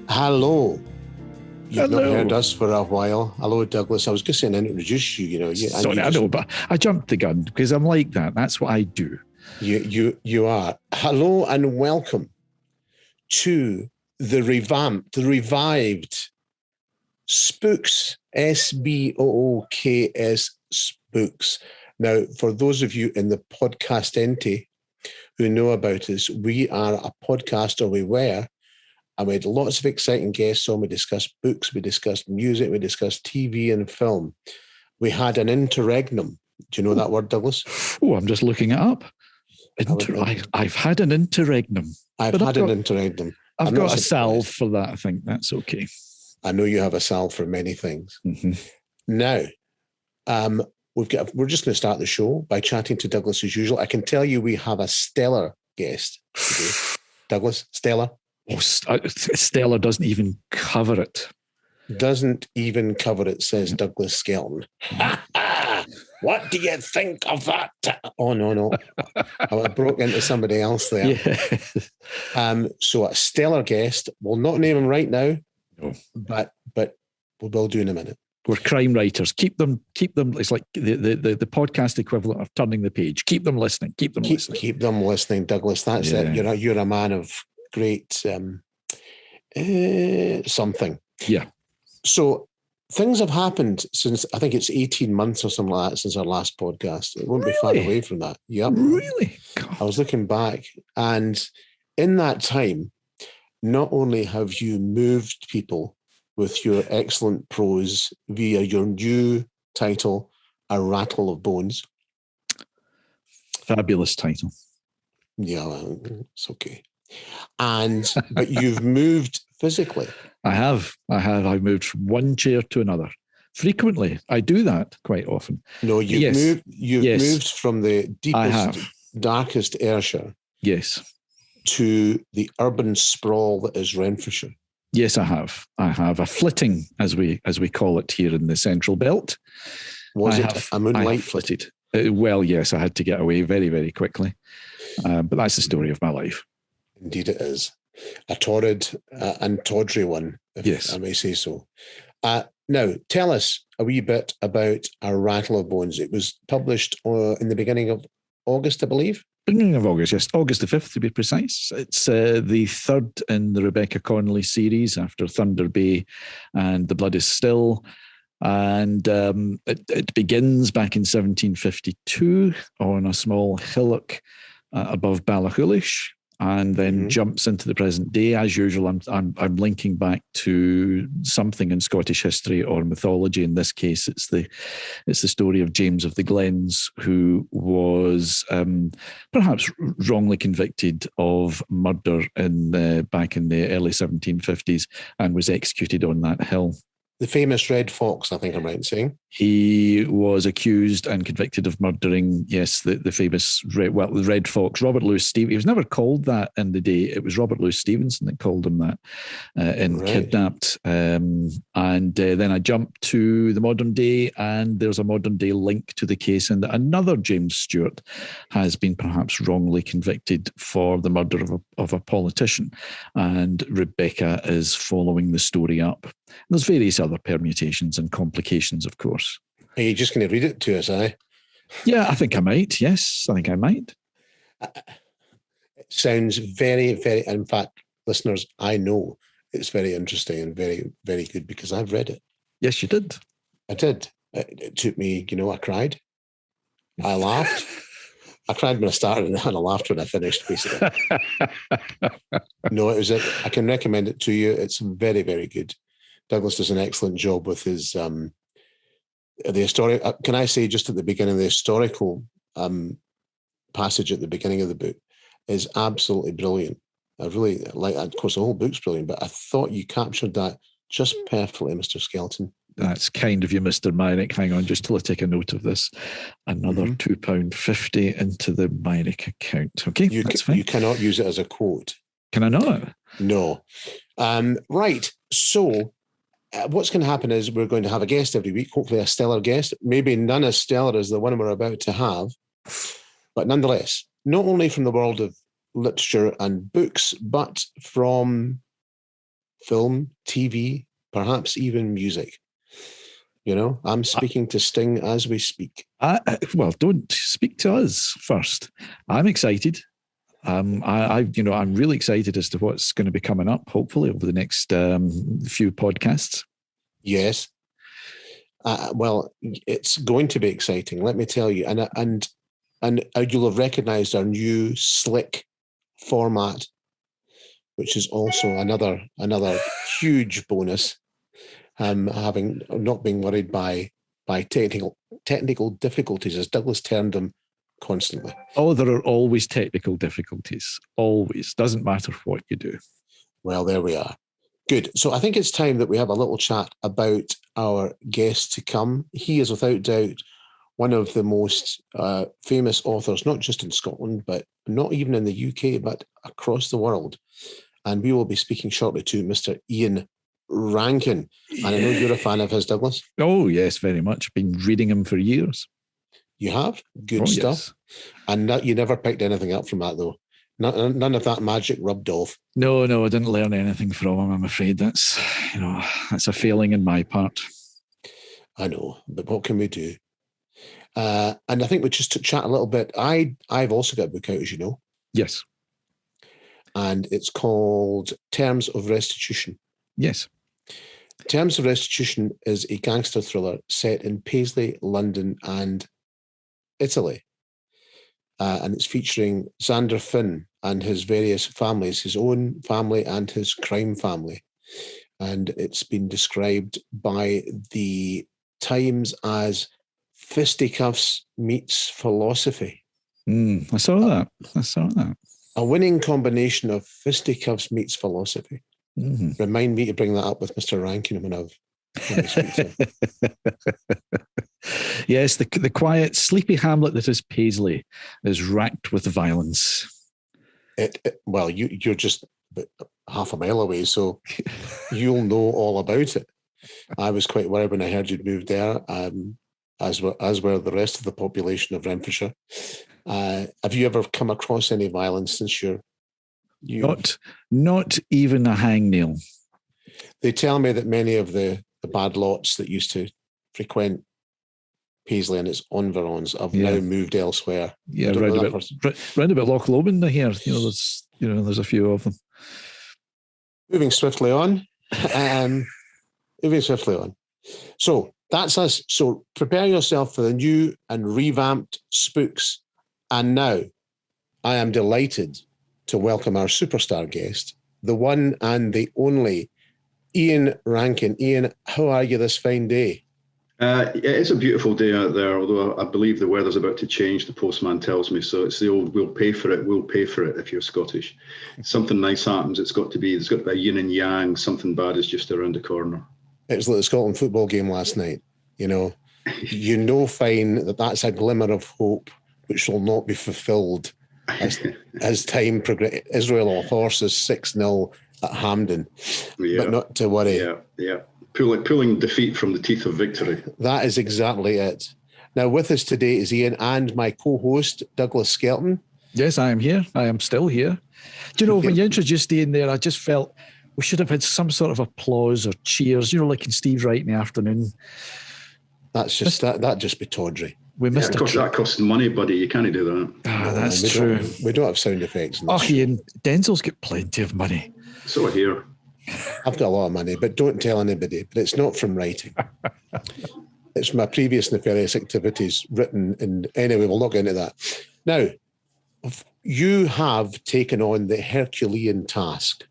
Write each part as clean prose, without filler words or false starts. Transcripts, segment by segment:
Hello. You've not Hello. heard us for a while. Hello, Douglas. I was just saying, introduce you. Sorry, I know, but I jumped the gun because I'm like that. That's what I do. You are. Hello and welcome to the revived SBooks, SBooks, SBooks. Now, for those of you in the podcast ente who know about us, we are a podcast, or we were, and we had lots of exciting guests on. We discussed books, we discussed music, we discussed TV and film. We had an interregnum. Do you know that word, Douglas? Oh, I'm just looking it up. I've had an interregnum. I've had an interregnum. I've got a salve for that. I think that's okay. I know you have a salve for many things. Mm-hmm. Now, we're just going to start the show by chatting to Douglas as usual. I can tell you we have a stellar guest today. Douglas, stellar. Oh, Stella doesn't even cover it. Doesn't even cover it, says Douglas Skelton. What do you think of that? Oh, no. I broke into somebody else there. Yeah. So a stellar guest. We'll not name him right now, no. but we will do in a minute. We're crime writers. Keep them. It's like the podcast equivalent of turning the page. Keep them listening. Keep them listening, Douglas. That's it. You're a man of great something. Yeah. So things have happened since, I think it's 18 months or something like that since our last podcast. It won't be far away from that. Yep. Really? God. I was looking back, and in that time, not only have you moved people with your excellent prose via your new title, A Rattle of Bones. Fabulous title. Yeah, well, it's okay. But you've moved physically. I have. I've moved from one chair to another. Frequently. I do that quite often. No, you've moved from the deepest, darkest Ayrshire. Yes. To the urban sprawl that is Renfrewshire. Yes, I have. A flitting, as we call it here in the Central Belt. Was it a moonlight flitted? Well, yes, I had to get away very, very quickly. But that's the story of my life. Indeed it is. A torrid and tawdry one, if I may say so. Now, tell us a wee bit about A Rattle of Bones. It was published in the beginning of August, I believe. Beginning of August, yes. August the 5th, to be precise. It's the third in the Rebecca Connolly series after Thunder Bay and The Blood is Still. And it begins back in 1752 on a small hillock above Ballachulish, and then jumps into the present day. As usual, I'm linking back to something in Scottish history or mythology. In this case, it's the story of James of the Glens, who was perhaps wrongly convicted of murder back in the early 1750s and was executed on that hill. The famous Red Fox, I think I'm right in saying. He was accused and convicted of murdering, the famous Red Fox, Robert Louis Stevenson. He was never called that in the day. It was Robert Louis Stevenson that called him that in Kidnapped. And then I jumped to the modern day, and there's a modern day link to the case in that another James Stewart has been perhaps wrongly convicted for the murder of a politician. And Rebecca is following the story up. There's various other permutations and complications, of course. Are you just going to read it to us, eh? Yeah, I think I might. Yes, I think I might. It sounds very, very, in fact, listeners, I know it's very interesting and very, very good because I've read it. Yes, you did. I did. It took me, I cried. I laughed. I cried when I started and I laughed when I finished, basically. No, I can recommend it to you. It's very, very good. Douglas does an excellent job with his the historic. Can I say just at the beginning, the historical passage at the beginning of the book is absolutely brilliant. I really like. Of course, the whole book's brilliant, but I thought you captured that just perfectly, Mr. Skelton. That's kind of you, Mr. Meyrick. Hang on, just till I take a note of this. Another £2.50 into the Meyrick account. Okay, that's fine. You cannot use it as a quote. Can I not? No. Right. So. What's going to happen is we're going to have a guest every week, hopefully a stellar guest, maybe none as stellar as the one we're about to have, but nonetheless, not only from the world of literature and books, but from film, TV, perhaps even music. You know, I'm speaking to Sting as we speak. Well, don't speak to us first. I'm excited. I'm really excited as to what's going to be coming up, hopefully over the next few podcasts. Yes. Well, it's going to be exciting, let me tell you. And you'll have recognised our new slick format, which is also another huge bonus. Having not being worried by technical difficulties, as Douglas termed them, constantly. Oh, there are always technical difficulties. Always. Doesn't matter what you do. Well, there we are. Good. So I think it's time that we have a little chat about our guest to come. He is without doubt one of the most famous authors, not just in Scotland, but not even in the UK, but across the world. And we will be speaking shortly to Mr. Ian Rankin. And I know you're a fan of his, Douglas. Oh, yes, very much. Been reading him for years. You have? Good stuff. Yes. And you never picked anything up from that, though? None of that magic rubbed off? No, I didn't learn anything from him, I'm afraid. That's a failing in my part. I know, but what can we do? And I think we just to chat a little bit. I've also got a book out, as you know. Yes. And it's called Terms of Restitution. Yes. Terms of Restitution is a gangster thriller set in Paisley, London, and Italy. And it's featuring Xander Finn and his various families, his own family and his crime family. And it's been described by the Times as fisticuffs meets philosophy. I saw that. A winning combination of fisticuffs meets philosophy. Mm-hmm. Remind me to bring that up with Mr. Rankin when we speak to him. Yes, the quiet, sleepy hamlet that is Paisley is racked with violence. Well, you're just half a mile away, so you'll know all about it. I was quite worried when I heard you'd moved there, as were the rest of the population of Renfrewshire. Have you ever come across any violence since you? Not even a hangnail. They tell me that many of the bad lots that used to frequent Paisley and its environs have now moved elsewhere. Yeah, round about Loch Lomond here. There's a few of them. Moving swiftly on. So that's us. So prepare yourself for the new and revamped SBooks. And now I am delighted to welcome our superstar guest, the one and the only Ian Rankin. Ian, how are you this fine day? It's a beautiful day out there, although I believe the weather's about to change, the postman tells me. So it's the old, we'll pay for it if you're Scottish. Something nice happens, there's got to be a yin and yang, something bad is just around the corner. It was like the Scotland football game last night, fine that's a glimmer of hope which will not be fulfilled as time progresses. Israel or horses 6-0 at Hampden, but not to worry. Yeah. Pulling defeat from the teeth of victory. That is exactly it. Now, with us today is Ian and my co-host, Douglas Skelton. Yes, I am here. I am still here. Do you know, when you introduced Ian there, I just felt we should have had some sort of applause or cheers, like in Steve Wright in the afternoon. That's just that just be tawdry. We missed that costs money, buddy. You can't do that. That's true. We don't have sound effects. Ian, Denzil's got plenty of money. So here. I've got a lot of money, but don't tell anybody. But it's not from writing. It's from my previous nefarious activities written in... Anyway, we'll not get into that. Now, you have taken on the Herculean task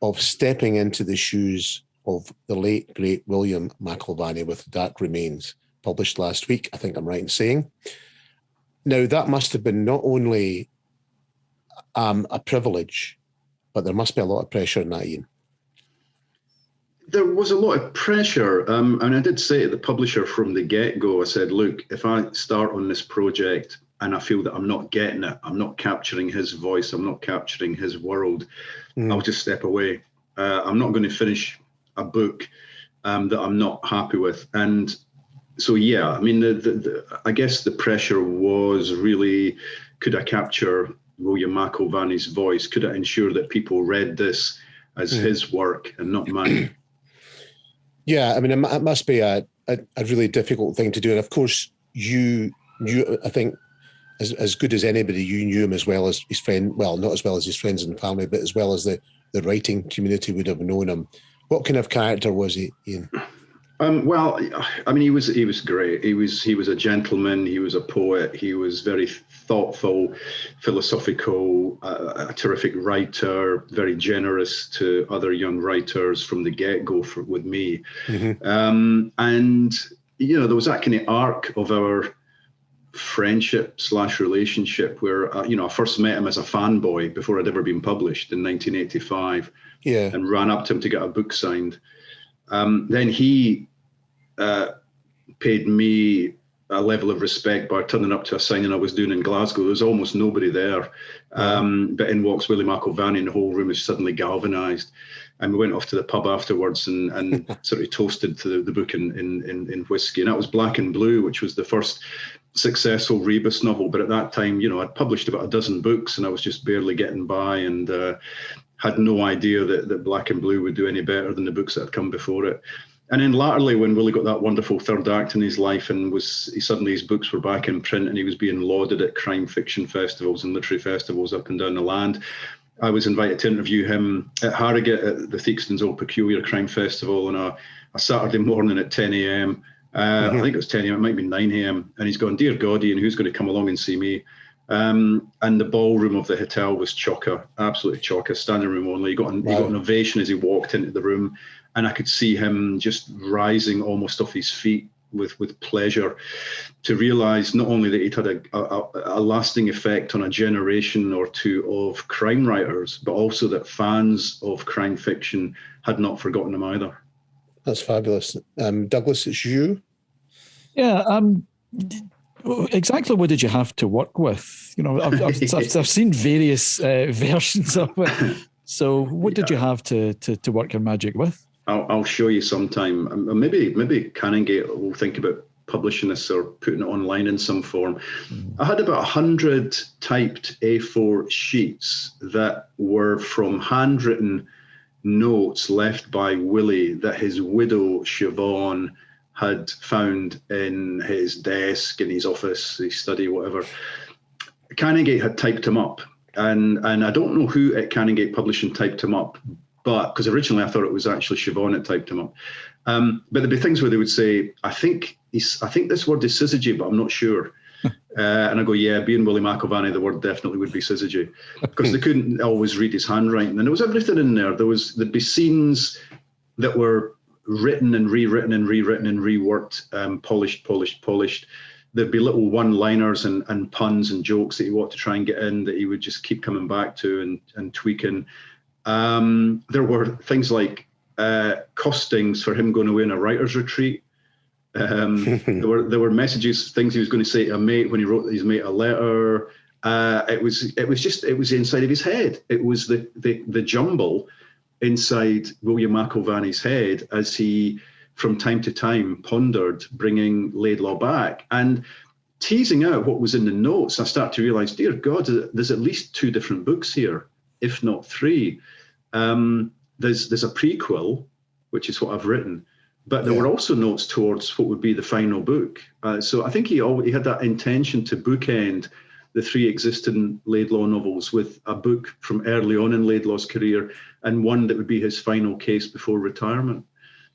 of stepping into the shoes of the late, great William McIlvanney with Dark Remains, published last week, I think I'm right in saying. Now, that must have been not only a privilege, but there must be a lot of pressure in that, Ian. There was a lot of pressure. And I did say to the publisher from the get-go, I said, look, if I start on this project and I feel that I'm not getting it, I'm not capturing his voice, I'm not capturing his world, I'll just step away. I'm not going to finish a book that I'm not happy with. And so, I mean, I guess the pressure was really, could I capture William McIlvanney's voice? Could I ensure that people read this as his work and not mine. Yeah, I mean, it must be a really difficult thing to do. And of course, you I think, as good as anybody, you knew him as well as his friend. Well, not as well as his friends and family, but as well as the writing community would have known him. What kind of character was he, Ian? Well, I mean, he was great. He was a gentleman. He was a poet. He was very thoughtful, philosophical, a terrific writer, very generous to other young writers from the get-go with me. Mm-hmm. And, you know, there was that kind of arc of our friendship / relationship where, you know, I first met him as a fanboy before I'd ever been published in 1985. Yeah. And ran up to him to get a book signed. Then he paid me a level of respect by turning up to a signing I was doing in Glasgow. There was almost nobody there. But in walks Willie McIlvanney, and the whole room was suddenly galvanised. And we went off to the pub afterwards and sort of toasted to the book in whiskey. And that was Black and Blue, which was the first successful Rebus novel. But at that time, you know, I'd published about a dozen books and I was just barely getting by, and had no idea that Black and Blue would do any better than the books that had come before it. And then latterly, when Willie got that wonderful third act in his life and suddenly his books were back in print and he was being lauded at crime fiction festivals and literary festivals up and down the land, I was invited to interview him at Harrogate at the Theakston's Old Peculiar Crime Festival on a Saturday morning at 10 a.m. I think it was 10 a.m., it might be 9 a.m. And he's gone, "Dear God, Ian, who's going to come along and see me?" And the ballroom of the hotel was chocker, absolutely chocker, standing room only. He got an ovation as he walked into the room, and I could see him just rising almost off his feet with pleasure to realise not only that he'd had a lasting effect on a generation or two of crime writers, but also that fans of crime fiction had not forgotten him either. That's fabulous. Douglas, it's you. Yeah. Exactly what did you have to work with? You know, I've seen various versions of it. So what did you have to work your magic with? I'll show you sometime. Maybe Canongate will think about publishing this or putting it online in some form. I had about 100 typed A4 sheets that were from handwritten notes left by Willie that his widow, Siobhan, had found in his desk, in his office, his study, whatever. Canongate had typed him up. And I don't know who at Canongate Publishing typed him up, but because originally I thought it was actually Siobhan that typed him up. But there'd be things where they would say, I think this word is syzygy, but I'm not sure. And I go, yeah, being Willie McIlvanney, the word definitely would be syzygy, because they couldn't always read his handwriting. And there was everything in there. There'd be scenes that were written and rewritten and rewritten and reworked, polished. There'd be little one-liners and puns and jokes that he wanted to try and get in that he would just keep coming back to and tweaking. There were things like costings for him going away on a writer's retreat. There were messages, things he was going to say to a mate when he wrote his mate a letter. It was inside of his head. It was the jumble inside William McIlvanney's head as he, from time to time, pondered bringing Laidlaw back. And teasing out what was in the notes, I start to realise, dear God, there's at least 2 different books here, if not 3. There's a prequel, which is what I've written, but there were also notes towards what would be the final book. So I think he had that intention to bookend the 3 existing Laidlaw novels with a book from early on in Laidlaw's career and one that would be his final case before retirement.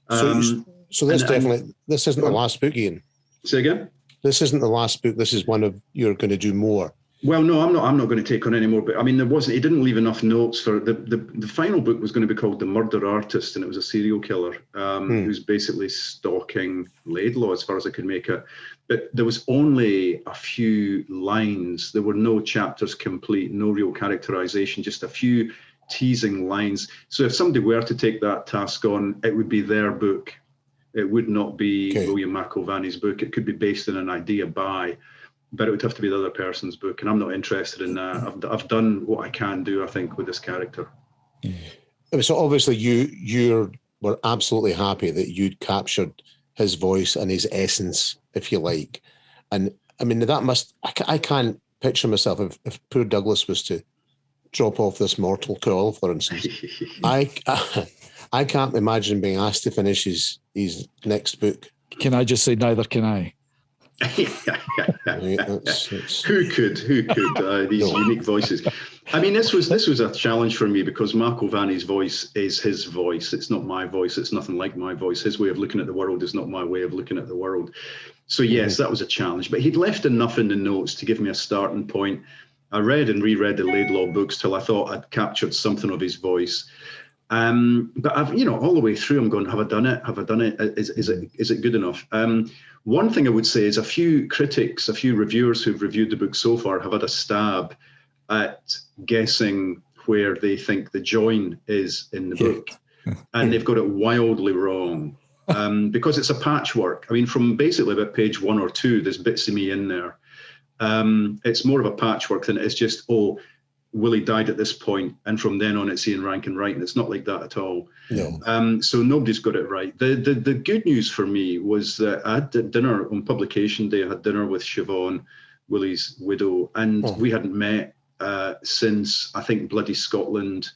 So this isn't the last book, Ian. Say again? This isn't the last book. This is one of, you're going to do more. Well, no, I'm not going to take on any more. But I mean, he didn't leave enough notes for the final book was going to be called The Murder Artist, and it was a serial killer who's basically stalking Laidlaw, as far as I could make it. But there was only a few lines. There were no chapters complete, no real characterization, just a few teasing lines. So if somebody were to take that task on, it would be their book. It would not be William McIlvanney's book. It could be based on an idea by, but it would have to be the other person's book. And I'm not interested in that. I've done what I can do, I think, with this character. So obviously you were absolutely happy that you'd captured his voice and his essence, if you like. And I mean, that must, I can't picture myself if poor Douglas was to drop off this mortal coil, for instance. I can't imagine being asked to finish his next book. Can I just say neither can I? Who could? These unique voices. I mean, this was a challenge for me because Mark O'Vanney's voice is his voice. It's not my voice. It's nothing like my voice. His way of looking at the world is not my way of looking at the world. So yes, that was a challenge. But he'd left enough in the notes to give me a starting point. I read and reread the Laidlaw books till I thought I'd captured something of his voice. But I've, all the way through, I'm going, have I done it? Have I done it? Is it good enough? One thing I would say is a few critics, a few reviewers who've reviewed the book so far have had a stab at guessing where they think the join is in the book. And they've got it wildly wrong because it's a patchwork. I mean, from basically about page 1 or 2, there's bits of me in there. It's more of a patchwork than it's just, Willie died at this point, and from then on it's Ian Rankin writing. It's not like that at all. No. So nobody's got it right. The good news for me was that I had dinner on publication day. I had dinner with Siobhan, Willie's widow, and we hadn't met since I think bloody Scotland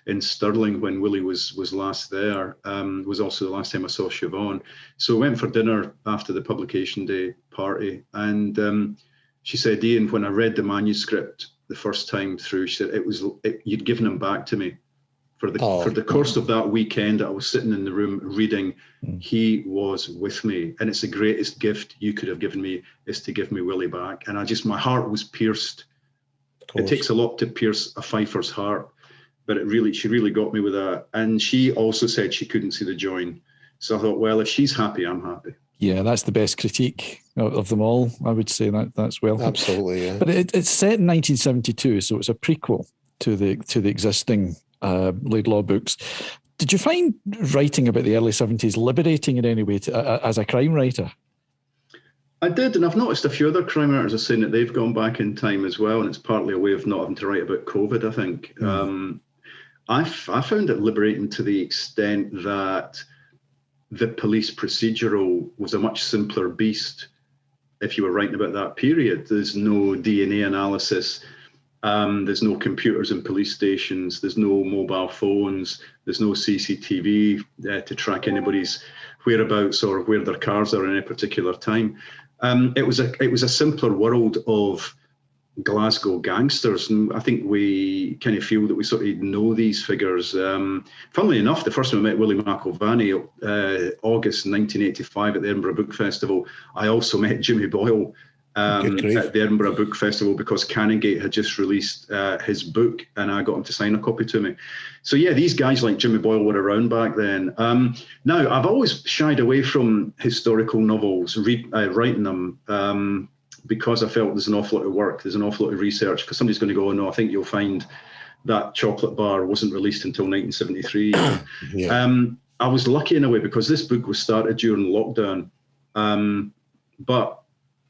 in Stirling when Willie was last there. Was also the last time I saw Siobhan. So we went for dinner after the publication day party, and she said, Ian, when I read the manuscript the first time through, she said you'd given him back to me for the course of that weekend. I was sitting in the room reading. He was with me, and it's the greatest gift you could have given me is to give me Willie back. And my heart was pierced. It takes a lot to pierce a fifer's heart, but she really got me with that. And she also said she couldn't see the join. So I thought, well, if she's happy, I'm happy. Yeah, that's the best critique of them all. I would say that's welcome. Absolutely, yeah. But it's set in 1972, so it's a prequel to the existing Laidlaw books. Did you find writing about the early 70s liberating in any way as a crime writer? I did, and I've noticed a few other crime writers are saying that they've gone back in time as well, and it's partly a way of not having to write about COVID, I think. I found it liberating to the extent that the police procedural was a much simpler beast if you were writing about that period. There's no DNA analysis. There's no computers in police stations. There's no mobile phones. There's no CCTV to track anybody's whereabouts or where their cars are at any particular time. It was a simpler world of Glasgow gangsters, and I think we kind of feel that we sort of know these figures. Funnily enough, the first time I met Willie McIlvanney, August 1985 at the Edinburgh Book Festival, I also met Jimmy Boyle at the Edinburgh Book Festival because Canongate had just released his book, and I got him to sign a copy to me. So yeah, these guys like Jimmy Boyle were around back then. Now, I've always shied away from historical novels, writing them, because I felt there's an awful lot of work, there's an awful lot of research, because somebody's going to go, no, I think you'll find that chocolate bar wasn't released until 1973. I was lucky in a way because this book was started during lockdown, but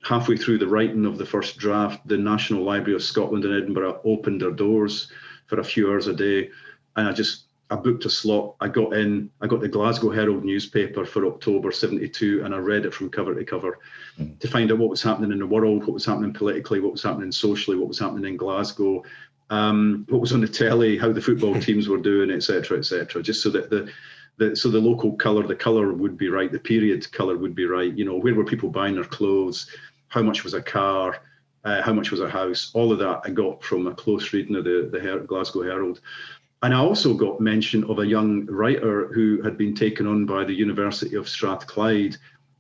halfway through the writing of the first draft, the National Library of Scotland in Edinburgh opened their doors for a few hours a day, and I booked a slot. I got the Glasgow Herald newspaper for October 72, and I read it from cover to cover to find out what was happening in the world, what was happening politically, what was happening socially, what was happening in Glasgow, what was on the telly, how the football teams were doing, etc., just so that the local colour, the colour would be right, the period colour would be right. Where were people buying their clothes? How much was a car? How much was a house? All of that I got from a close reading of the Glasgow Herald. And I also got mention of a young writer who had been taken on by the University of Strathclyde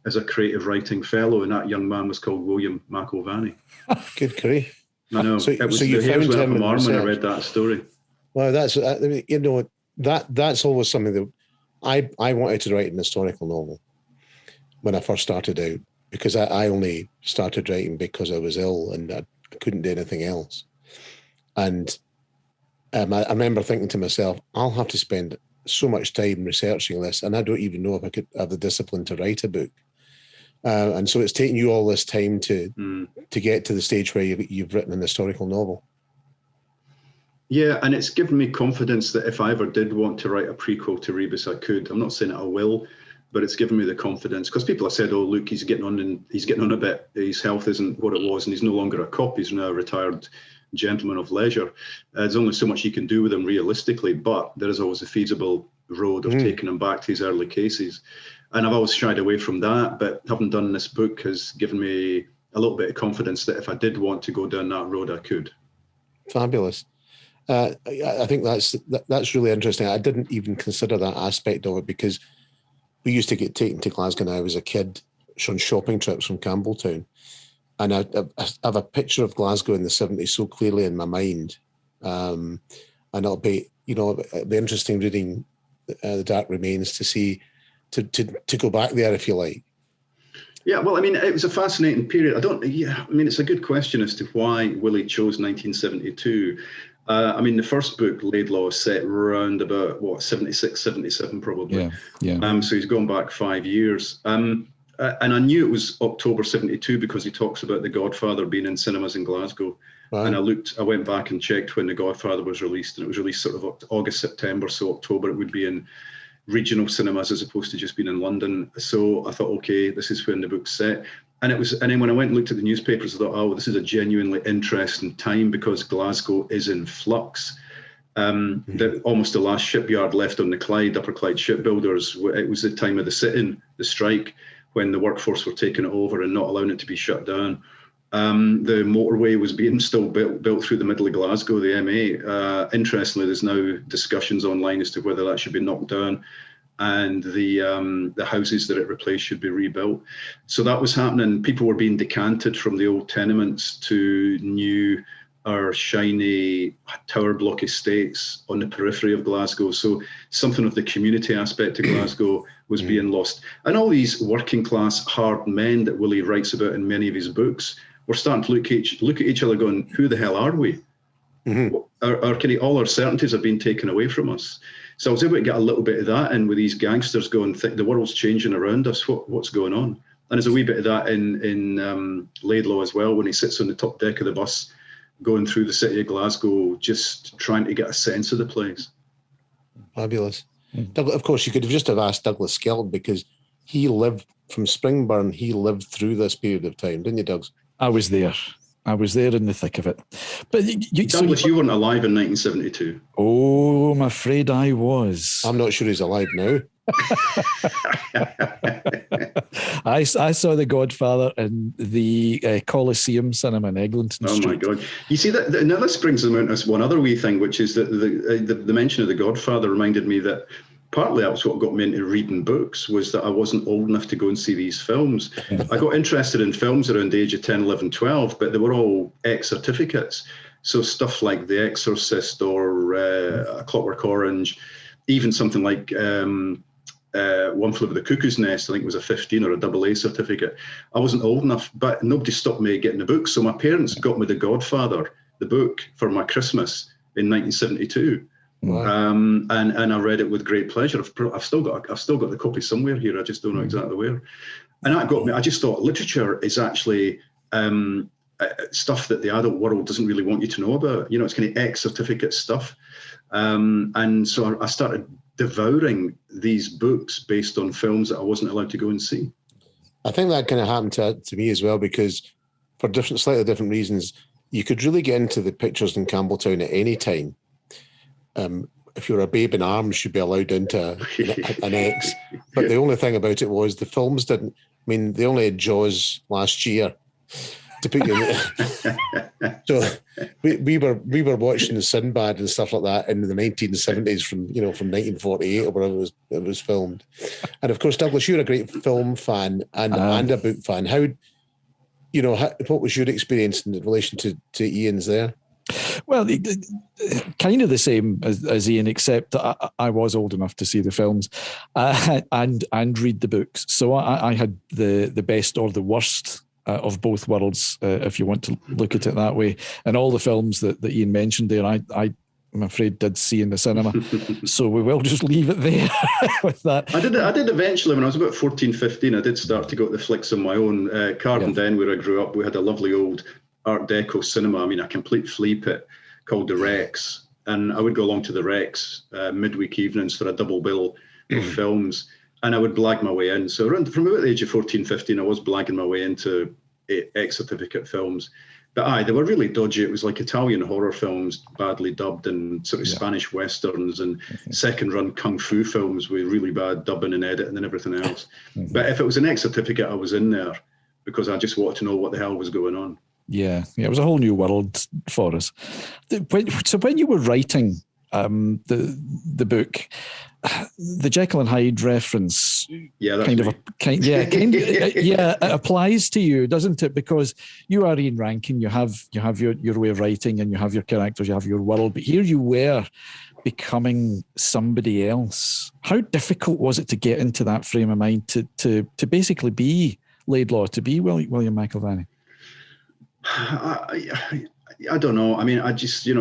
as a creative writing fellow, and that young man was called William McIlvanney. Good grief. I know. So the hairs went up on my arm when I read that story. Well, that's always something that I wanted to write an historical novel when I first started out, because I only started writing because I was ill and I couldn't do anything else. And I remember thinking to myself, I'll have to spend so much time researching this, and I don't even know if I could have the discipline to write a book. And so it's taken you all this time to get to the stage where you've written an historical novel. Yeah, and it's given me confidence that if I ever did want to write a prequel to Rebus, I could. I'm not saying I will, but it's given me the confidence, because people have said, "Oh, look, he's getting on a bit. His health isn't what it was, and he's no longer a cop. He's now a retired gentleman of leisure. There's only so much you can do with him realistically, but there is always a feasible road of taking him back to his early cases. And I've always shied away from that, but having done this book has given me a little bit of confidence that if I did want to go down that road, I could. Fabulous. I think that's really interesting. I didn't even consider that aspect of it, because we used to get taken to Glasgow when I was a kid on shopping trips from Campbelltown. And I have a picture of Glasgow in the 70s so clearly in my mind. And it'll be interesting reading The Dark Remains to see, to go back there, if you like. Yeah, well, I mean, it was a fascinating period. It's a good question as to why Willie chose 1972. The first book, Laidlaw, is set around about, 76, 77 probably. Yeah. So he's gone back 5 years. And I knew it was October 72 because he talks about The Godfather being in cinemas in Glasgow. Wow. And I went back and checked when The Godfather was released, and it was released sort of August, September. So October it would be in regional cinemas as opposed to just being in London. So I thought, okay, this is when the book's set. And then when I went and looked at the newspapers, I thought, oh, this is a genuinely interesting time because Glasgow is in flux. Almost the last shipyard left on the Clyde, Upper Clyde shipbuilders, it was the time of the sit-in, the strike, when the workforce were taking it over and not allowing it to be shut down. The motorway was being still built through the middle of Glasgow, the M8. Interestingly, there's now discussions online as to whether that should be knocked down and the houses that it replaced should be rebuilt. So that was happening. People were being decanted from the old tenements to new or shiny tower block estates on the periphery of Glasgow. So something of the community aspect of Glasgow was being lost. And all these working class hard men that Willie writes about in many of his books were starting to look at each other going, who the hell are we? All our certainties have been taken away from us. So I was able to get a little bit of that in with these gangsters going, the world's changing around us, what's going on? And there's a wee bit of that in Laidlaw as well, when he sits on the top deck of the bus going through the city of Glasgow, just trying to get a sense of the place. Fabulous. Of course, you could have just asked Douglas Skelton, because he lived from Springburn, he lived through this period of time, didn't you, Doug? I was there in the thick of it. But Douglas, you weren't alive in 1972. Oh, I'm afraid I was. I'm not sure he's alive now. I saw The Godfather in the Coliseum Cinema in Eglinton Street. Oh my God! You see that now. This brings them out as one other wee thing, which is that the mention of The Godfather reminded me that partly that was what got me into reading books, was that I wasn't old enough to go and see these films. I got interested in films around the age of 10, 11, 12, but they were all X certificates. So stuff like The Exorcist or A Clockwork Orange, even something like One Flew Over the Cuckoo's Nest, I think it was a 15 or a AA certificate. I wasn't old enough, but nobody stopped me getting the book. So my parents got me The Godfather, the book, for my Christmas in 1972. Wow. And I read it with great pleasure. I've still got the copy somewhere here. I just don't know exactly where. And that got me. I just thought literature is actually stuff that the adult world doesn't really want you to know about. You know, it's kind of X certificate stuff. And so I started devouring these books based on films that I wasn't allowed to go and see. I think that kind of happened to me as well, because for slightly different reasons, you could really get into the pictures in Campbelltown at any time. If you're a babe in arms, you'd be allowed into an X. But the only thing about it was the films didn't. I mean, they only had Jaws last year to put you in it. So we were watching Sinbad and stuff like that in the 1970s from 1948 or wherever it was filmed. And of course, Douglas, you're a great film fan and a book fan. What was your experience in relation to Ian's there? Well, kind of the same as Ian, except that I was old enough to see the films and read the books. So I had the best or the worst of both worlds, if you want to look at it that way. And all the films that Ian mentioned there, I'm afraid did see in the cinema. So we will just leave it there with that. I did eventually, when I was about 14, 15, I did start to go to the flicks on my own. Cardenden, where I grew up, we had a lovely old Art Deco cinema. I mean, a complete flea pit called the Rex. And I would go along to the Rex midweek evenings for a double bill of films. And I would blag my way in. So from about the age of 14, 15, I was blagging my way into X certificate films. But aye, they were really dodgy. It was like Italian horror films, badly dubbed, and sort of Spanish westerns and second-run kung fu films with really bad dubbing and editing and everything else. But if it was an X certificate, I was in there because I just wanted to know what the hell was going on. Yeah, it was a whole new world for us. So when you were writing the book, the Jekyll and Hyde reference, it applies to you, doesn't it? Because you are Ian Rankin, you have your way of writing, and you have your characters, you have your world. But here you were becoming somebody else. How difficult was it to get into that frame of mind to basically be Laidlaw, to be William McIlvanney? I don't know. I mean, I just, it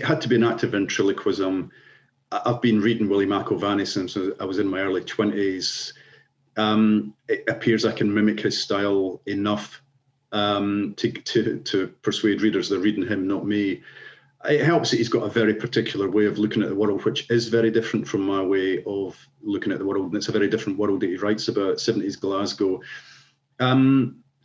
had to be an act of ventriloquism. I've been reading Willie McIlvanney since I was in my early 20s. It appears I can mimic his style enough to persuade readers they're reading him, not me. It helps that he's got a very particular way of looking at the world, which is very different from my way of looking at the world. And it's a very different world that he writes about, 70s Glasgow.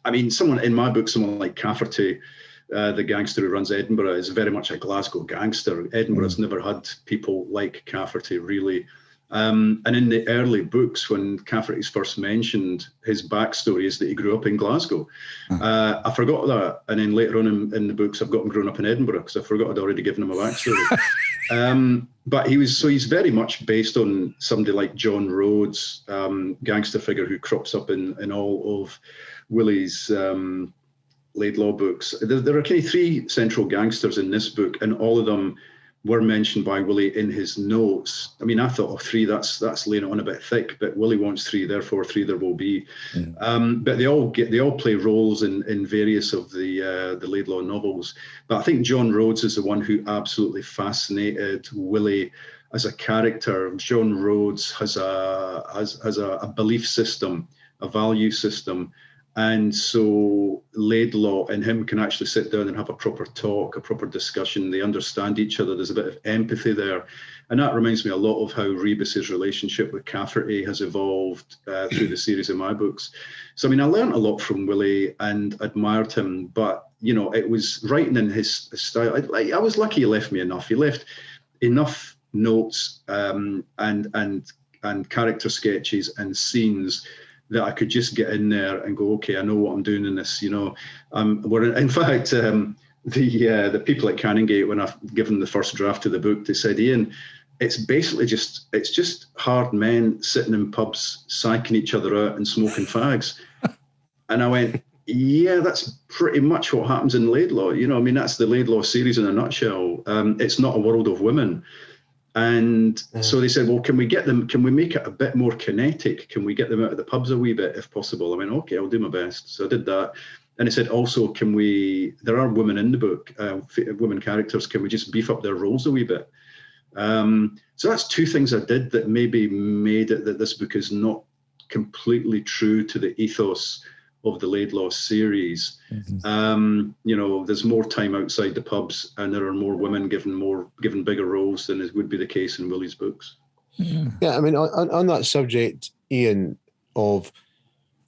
I mean, someone in my book, someone like Cafferty, the gangster who runs Edinburgh, is very much a Glasgow gangster. Edinburgh's never had people like Cafferty, really. And in the early books, when Cafferty's first mentioned, his backstory is that he grew up in Glasgow. I forgot that. And then later on in the books, I've got him growing up in Edinburgh because I forgot I'd already given him a backstory. But he's very much based on somebody like John Rhodes, gangster figure who crops up in all of Willie's Laidlaw books. There are kind of three central gangsters in this book, and all of them were mentioned by Willie in his notes. I mean, I thought, three, that's laying it on a bit thick, but Willie wants three, therefore three there will be. But they all play roles in various of the Laidlaw novels. But I think John Rhodes is the one who absolutely fascinated Willie as a character. John Rhodes has a belief system, a value system. And so Laidlaw and him can actually sit down and have a proper talk, a proper discussion. They understand each other. There's a bit of empathy there. And that reminds me a lot of how Rebus's relationship with Cafferty has evolved through the series of my books. So, I mean, I learned a lot from Willie and admired him, but, it was writing in his style. I was lucky he left me enough. He left enough notes and character sketches and scenes that I could just get in there and go, okay, I know what I'm doing in this. In fact, the people at Canongate, when I've given the first draft of the book, they said, Ian, it's basically just hard men sitting in pubs, psyching each other out and smoking fags. And I went, yeah, that's pretty much what happens in Laidlaw. That's the Laidlaw series in a nutshell. It's not a world of women. And so they said, well, can we make it a bit more kinetic? Can we get them out of the pubs a wee bit if possible? I went, okay, I'll do my best. So I did that. And they said, also, there are women in the book, women characters, can we just beef up their roles a wee bit? So that's two things I did that maybe made it that this book is not completely true to the ethos of the Laidlaw series. There's more time outside the pubs, and there are more women given bigger roles than it would be the case in Willie's books. Yeah, I mean, on that subject, Ian, of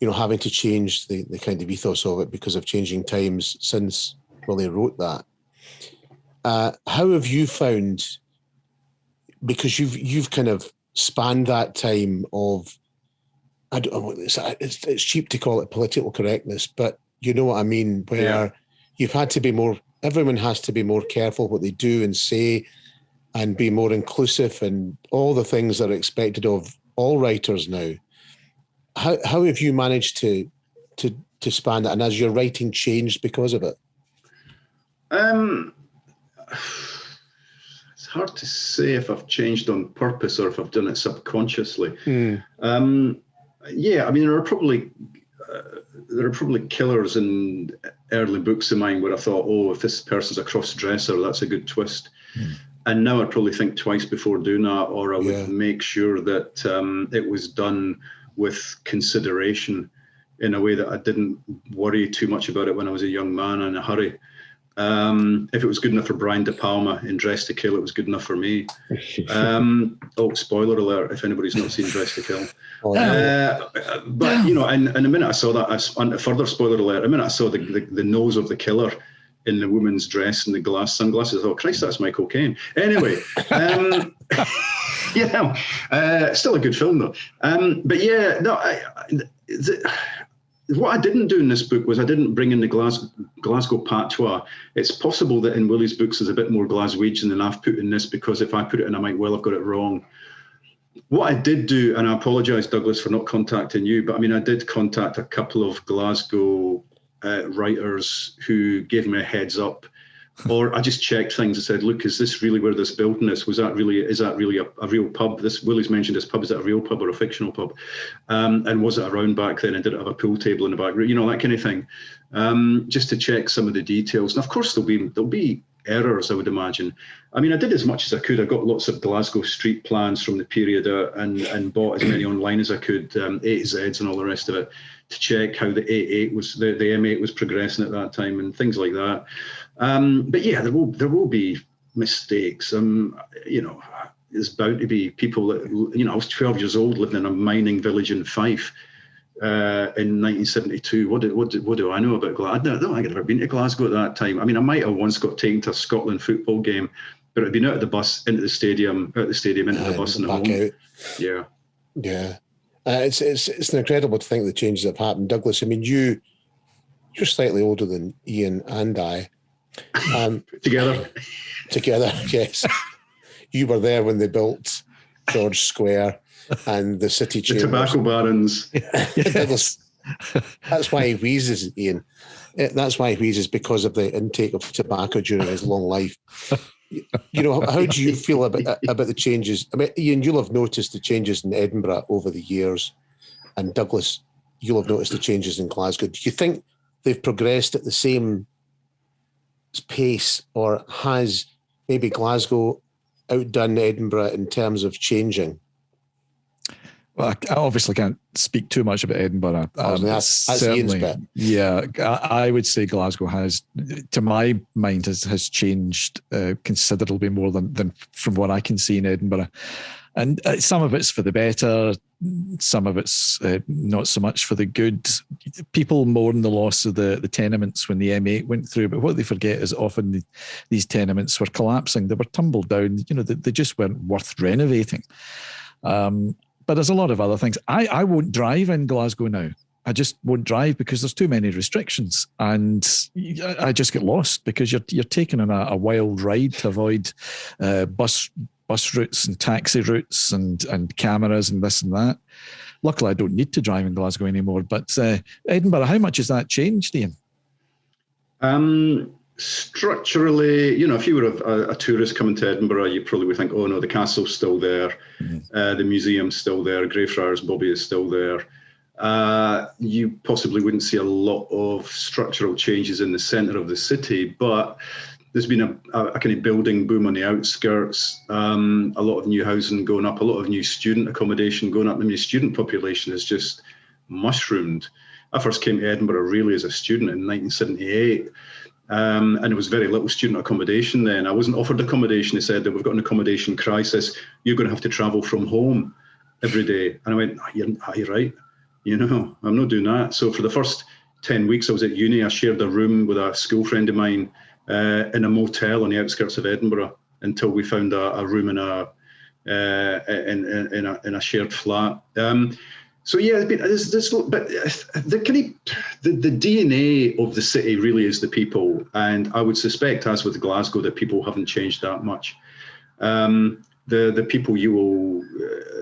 having to change the kind of ethos of it because of changing times since Willie wrote that. How have you found? Because you've kind of spanned that time of. I don't. It's cheap to call it political correctness, but you know what I mean. Where you've had to be more. Everyone has to be more careful what they do and say, and be more inclusive, and all the things that are expected of all writers now. How have you managed to span that, and has your writing changed because of it? It's hard to say if I've changed on purpose or if I've done it subconsciously. Yeah, I mean, there are probably killers in early books of mine where I thought, oh, if this person's a cross-dresser, that's a good twist. And now I'd probably think twice before doing that, or I would make sure that it was done with consideration in a way that I didn't worry too much about it when I was a young man in a hurry. If it was good enough for Brian De Palma in Dress to Kill, it was good enough for me. Spoiler alert, if anybody's not seen Dress to Kill. But, you know, and the minute I saw that, further spoiler alert, the minute I saw the nose of the killer in the woman's dress and the sunglasses, I thought, Christ, that's Michael Caine. Anyway, still a good film, though. But yeah, no, what I didn't do in this book was I didn't bring in the Glasgow patois. It's possible that in Willie's books there's a bit more Glaswegian than I've put in this, because if I put it in, I might well have got it wrong. What I did do, and I apologise, Douglas, for not contacting you, but I mean, I did contact a couple of Glasgow writers who gave me a heads up, or I just checked things and said, look, is this really where this building is? Is that really a real pub? Willie's mentioned this pub, is it a real pub or a fictional pub? And was it around back then, and did it have a pool table in the back? You know, that kind of thing. Just to check some of the details. And of course there'll be errors, I would imagine. I mean, I did as much as I could. I got lots of Glasgow street plans from the period and bought as many online as I could, A to Zs and all the rest of it, to check how the A8 was, the M8 was progressing at that time and things like that. But yeah, there will be mistakes. You know, there's bound to be people that, you know, I was 12 years old living in a mining village in Fife in 1972. What do I know about Glasgow? I don't think I'd ever been to Glasgow at that time. I mean, I might have once got taken to a Scotland football game, but it'd been out of the bus, into the stadium, into the bus and back home. out. Yeah. It's incredible to think the changes have happened. Douglas, I mean, you're slightly older than Ian and I. Together, yes. You were there when they built George Square and the city chambers. The tobacco barons. Douglas, that's why he wheezes, Ian. That's why he wheezes, because of the intake of tobacco during his long life. You know, how do you feel about the changes? I mean, Ian, you'll have noticed the changes in Edinburgh over the years, and Douglas, you'll have noticed the changes in Glasgow. Do you think they've progressed at the same pace, or has maybe Glasgow outdone Edinburgh in terms of changing? Well, I obviously can't speak too much about Edinburgh. That's Ian's bit. Yeah, I would say Glasgow has, to my mind, has changed considerably more than from what I can see in Edinburgh. And some of it's for the better, some of it's not so much for the good. People mourn the loss of the tenements when the M8 went through, but what they forget is often these tenements were collapsing. They were tumbled down. You know, they just weren't worth renovating. But there's a lot of other things. I won't drive in Glasgow now. I just won't drive because there's too many restrictions, and I just get lost because you're taking on a wild ride to avoid bus routes and taxi routes and cameras and this and that. Luckily, I don't need to drive in Glasgow anymore. But Edinburgh, how much has that changed, Ian? Structurally, you know, if you were a tourist coming to Edinburgh, you probably would think, oh no, the castle's still there, the museum's still there, Greyfriars Bobby is still there. You possibly wouldn't see a lot of structural changes in the centre of the city, but there's been a kind of building boom on the outskirts, a lot of new housing going up, a lot of new student accommodation going up. I mean, the student population has just mushroomed. I first came to Edinburgh really as a student in 1978. And there was very little student accommodation then. I wasn't offered accommodation. They said that we've got an accommodation crisis. You're going to have to travel from home every day. And I went, you're right. You know, I'm not doing that. So for the first 10 weeks I was at uni, I shared a room with a school friend of mine in a motel on the outskirts of Edinburgh until we found a room in a shared flat. So yeah, there's this, but the DNA of the city really is the people, and I would suspect, as with Glasgow, that people haven't changed that much. The people you will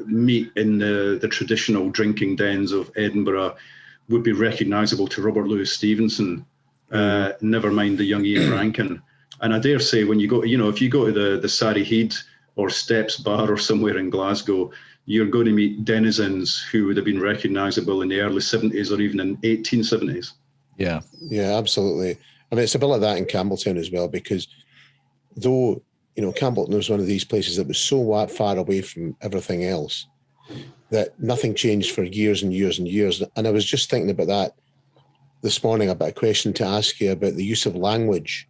meet in the traditional drinking dens of Edinburgh would be recognisable to Robert Louis Stevenson. Never mind the young Ian Rankin. And I dare say, when you go, you know, if you go to the Sarrie Heed or Steps Bar or somewhere in Glasgow, you're going to meet denizens who would have been recognisable in the early 70s or even in 1870s. Yeah, absolutely. I mean, it's a bit like that in Campbelltown as well, because though, you know, Campbelltown was one of these places that was so far away from everything else that nothing changed for years and years and years. And I was just thinking about that this morning, about a question to ask you about the use of language.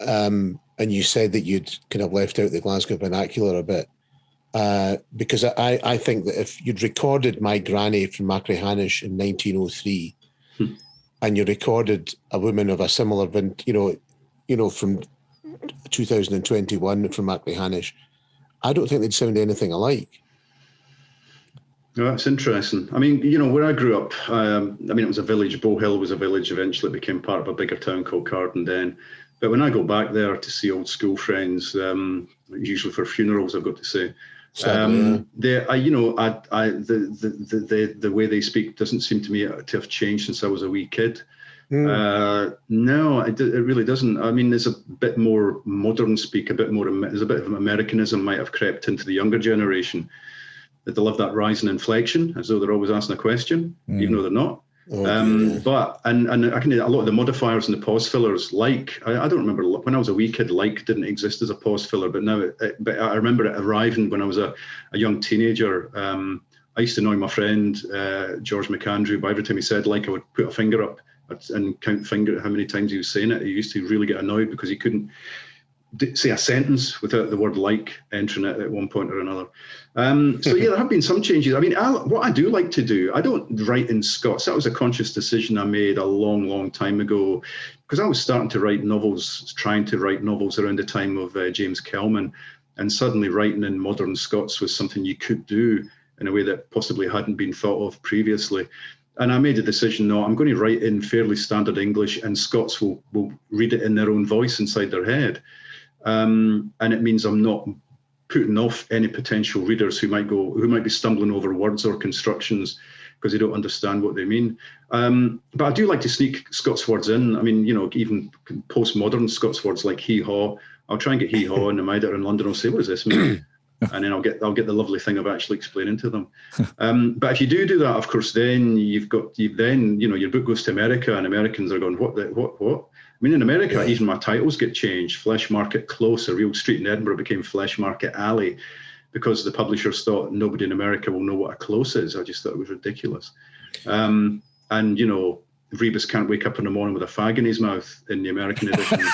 and you said that you'd kind of left out the Glasgow vernacular a bit, because I think that if you'd recorded My Granny from Machrihanish in 1903, and you recorded a woman of a similar, from 2021 from Machrihanish, I don't think they'd sound anything alike. Oh, that's interesting. I mean, where I grew up, it was a village. Bow Hill was a village. Eventually it became part of a bigger town called Cardenden. But when I go back there to see old school friends, usually for funerals, I've got to say, the way they speak doesn't seem to me to have changed since I was a wee kid. No, it really doesn't. I mean, there's a bit more modern speak, there's a bit of Americanism might have crept into the younger generation, that they love that rise in inflection as though they're always asking a question, even though they're not. But a lot of the modifiers and the pause fillers, I don't remember when I was a wee kid, didn't exist as a pause filler, but now but I remember it arriving when I was a young teenager. I used to annoy my friend George McAndrew by every time he said I would put a finger up and count how many times he was saying it. He used to really get annoyed because he couldn't say a sentence without the word entering it at one point or another. There have been some changes. I mean, what I do like to do, I don't write in Scots. That was a conscious decision I made a long, long time ago, because I was starting to write novels, trying to write novels around the time of James Kelman, and suddenly writing in modern Scots was something you could do in a way that possibly hadn't been thought of previously. And I made a decision, no, I'm going to write in fairly standard English, and Scots will read it in their own voice inside their head. And it means I'm not putting off any potential readers who might be stumbling over words or constructions because they don't understand what they mean. But I do like to sneak Scots words in. I mean, even postmodern Scots words like hee-haw. I'll try and get hee-haw, and the editor in London will say, "What does this mean?" And then I'll get the lovely thing of actually explaining to them. But if you do that, of course, then your book goes to America, and Americans are going, what? I mean, in America, even my titles get changed. Flesh Market Close, a real street in Edinburgh, became Flesh Market Alley, because the publishers thought nobody in America will know what a close is. I just thought it was ridiculous. Rebus can't wake up in the morning with a fag in his mouth in the American editions.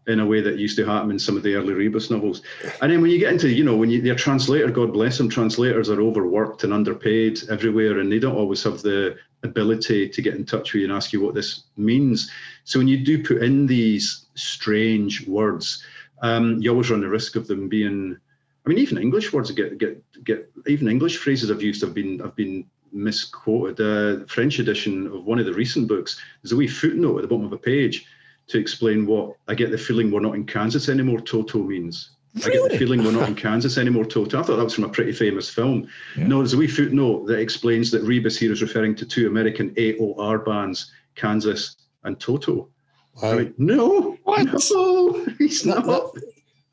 In a way that used to happen in some of the early Rebus novels. And then when you get into, your translator, God bless them, translators are overworked and underpaid everywhere, and they don't always have the ability to get in touch with you and ask you what this means. So when you do put in these strange words, you always run the risk of them being, even English words even English phrases I've used have been misquoted. The French edition of one of the recent books, there's a wee footnote at the bottom of a page to explain what "I get the feeling we're not in Kansas anymore" Toto means. Really? I get the feeling we're not in Kansas anymore, Toto. I thought that was from a pretty famous film. Yeah. No, there's a wee footnote that explains that Rebus here is referring to two American AOR bands, Kansas and Toto. Wow. No, he's not.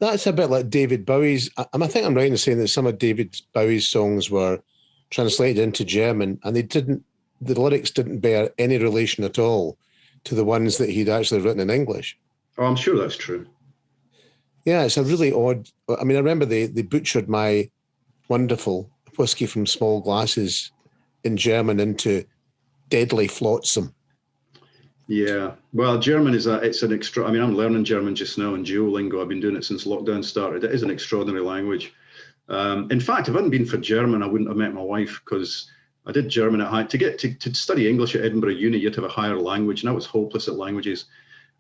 That's a bit like David Bowie's. I think I'm right in saying that some of David Bowie's songs were translated into German, and the lyrics didn't bear any relation at all to the ones that he'd actually written in English. Oh, I'm sure that's true. Yeah, it's a really odd. I remember they butchered my wonderful whiskey from small glasses in German into deadly flotsam. Yeah, well, German it's an extra. I'm learning German just now in Duolingo. I've been doing it since lockdown started. It is an extraordinary language. In fact, if it hadn't been for German, I wouldn't have met my wife, because I did German at high. To study English at Edinburgh Uni, you had to have a higher language, and I was hopeless at languages.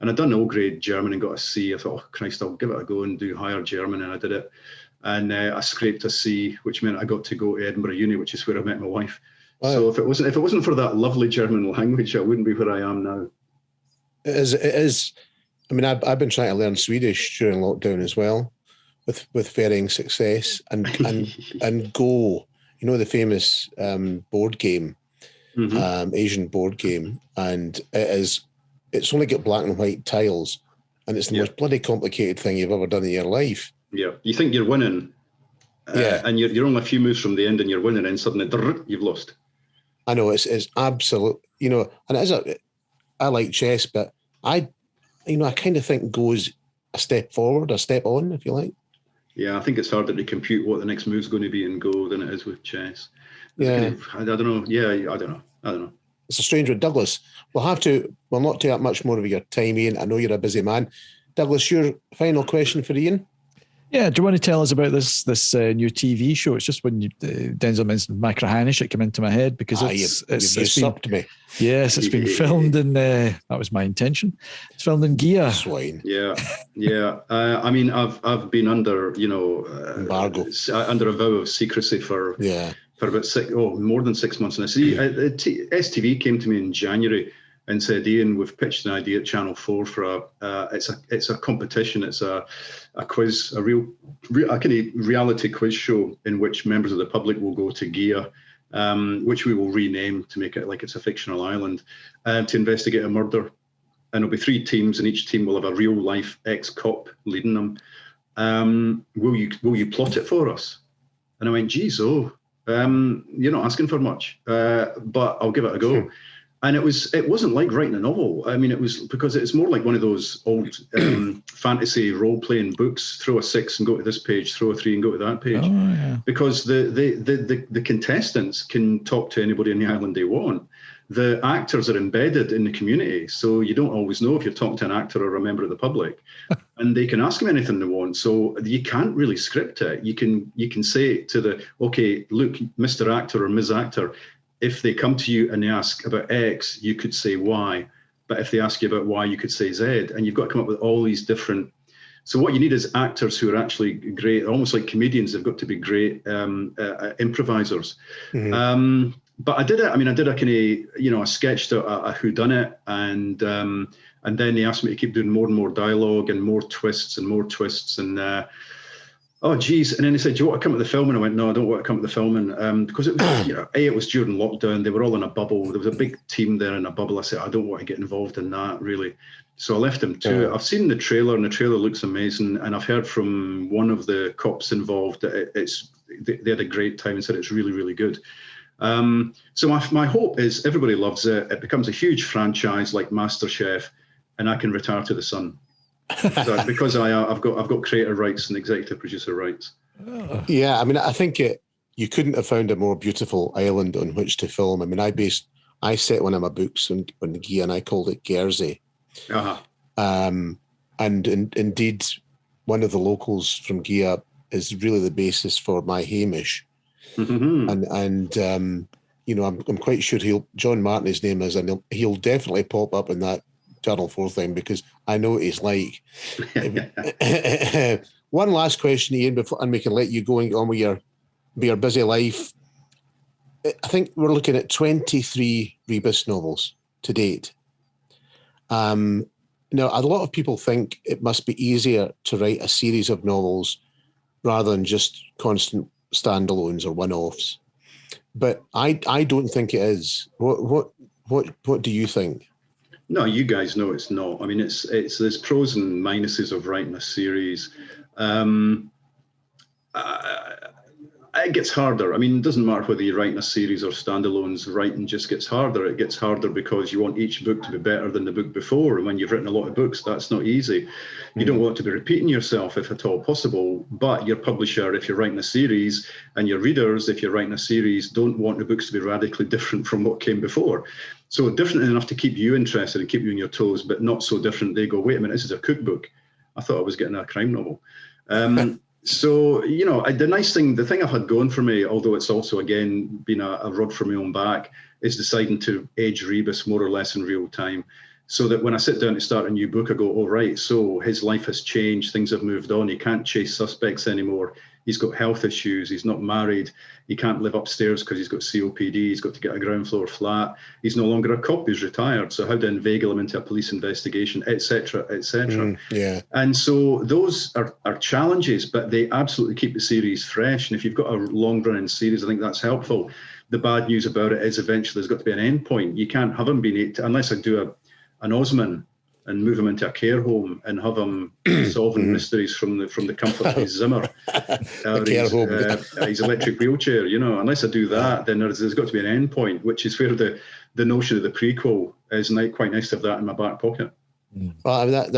And I'd done O-grade German and got a C. I thought, oh, Christ, I'll give it a go and do higher German, and I did it. And I scraped a C, which meant I got to go to Edinburgh Uni, which is where I met my wife. Wow. So if it wasn't for that lovely German language, I wouldn't be where I am now. It is. I've been trying to learn Swedish during lockdown as well, with varying success. And Go, the famous board game, Asian board game, and it's only got black and white tiles, and it's the most bloody complicated thing you've ever done in your life. Yeah, you think you're winning, and you're only a few moves from the end, and you're winning, and suddenly you've lost. I know, it's absolute, and it is I like chess, but I kind of think Go's a step forward, a step on, if you like. Yeah, I think it's harder to compute what the next move's going to be in Go than it is with chess. Yeah, I don't know. Yeah, I don't know. It's a strange one. Douglas, we'll not take up much more of your time, Ian. I know you're a busy man. Douglas, your final question for Ian? Yeah, do you want to tell us about this new TV show? It's just when Denzil mentioned Macrahanish, it came into my head because it's usurped me. Yes, it's been filmed in. That was my intention. It's filmed in Gia. Swine. Yeah. I mean, I've been under embargo, under a vow of secrecy for about more than 6 months. And I see STV came to me in January and said, Ian, we've pitched an idea at Channel 4 for it's a competition. It's a quiz, a real kind of reality quiz show in which members of the public will go to Gia, which we will rename to make it like it's a fictional island, to investigate a murder. And there'll be 3 teams, and each team will have a real life ex-cop leading them. Will you plot it for us? And I went, geez, you're not asking for much, but I'll give it a go. And it wasn't like writing a novel. I mean, it was because it's more like one of those old fantasy role-playing books. Throw a 6 and go to this page, throw a 3 and go to that page. Oh, yeah. Because the contestants can talk to anybody on the island they want. The actors are embedded in the community, so you don't always know if you're talking to an actor or a member of the public. And they can ask them anything they want. So you can't really script it. You can say to okay, look, Mr. Actor or Ms. Actor, if they come to you and they ask about X, you could say Y. But if they ask you about Y, you could say Z. And you've got to come up with all these different. So what you need is actors who are actually great, almost like comedians. They've got to be great improvisers. Mm-hmm. But I did it. I mean, I did a kind of, I sketched a whodunit, and then they asked me to keep doing more and more dialogue and more twists and more twists. And oh, geez. And then they said, do you want to come to the filming? I went, no, I don't want to come to the filming. Because it was, it was during lockdown. They were all in a bubble. There was a big team there in a bubble. I said, I don't want to get involved in that, really. So I left them to it. I've seen the trailer, and the trailer looks amazing. And I've heard from one of the cops involved that they had a great time and said it's really, really good. So my hope is everybody loves it. It becomes a huge franchise like MasterChef, and I can retire to the sun. Because I've got creator rights and executive producer rights. Yeah, I mean, I think you couldn't have found a more beautiful island on which to film. I mean, I set one of my books on Gia, and I called it Guernsey. Uh-huh. And indeed, one of the locals from Gia is really the basis for my Hamish. Mm-hmm. And I'm quite sure John Martin, his name is, and he'll definitely pop up in that Channel 4 thing, because I know what he's like. One last question, Ian, and we can let you go and get on with your busy life. I think we're looking at 23 Rebus novels to date. Now, a lot of people think it must be easier to write a series of novels rather than just constant standalones or one-offs, but I don't think it is. What do you think? No, you guys know it's not. I mean, it's there's pros and minuses of writing a series. It gets harder. I mean, it doesn't matter whether you're writing a series or standalones, writing just gets harder. It gets harder because you want each book to be better than the book before. And when you've written a lot of books, that's not easy. You don't want to be repeating yourself if at all possible. But your publisher, if you're writing a series, and your readers, if you're writing a series, don't want the books to be radically different from what came before. So different enough to keep you interested and keep you on your toes, but not so different they go, wait a minute, this is a cookbook. I thought I was getting a crime novel. So, the thing I've had going for me, although it's also, again, been a rod for my own back, is deciding to age Rebus more or less in real time. So that when I sit down to start a new book, I go, oh, right, so his life has changed. Things have moved on. He can't chase suspects anymore. He's got health issues. He's not married. He can't live upstairs because he's got COPD. He's got to get a ground floor flat. He's no longer a cop. He's retired. So how to inveigle him into a police investigation, et cetera, et cetera. Yeah. And so those are challenges, but they absolutely keep the series fresh. And if you've got a long-running series, I think that's helpful. The bad news about it is eventually there's got to be an end point. You can't have him being unless I do an Osman and move him into a care home and have him solving mysteries from the comfort of his Zimmer, his electric wheelchair. Unless I do that, then there's got to be an end point, which is where the notion of the prequel is quite nice to have that in my back pocket. Well,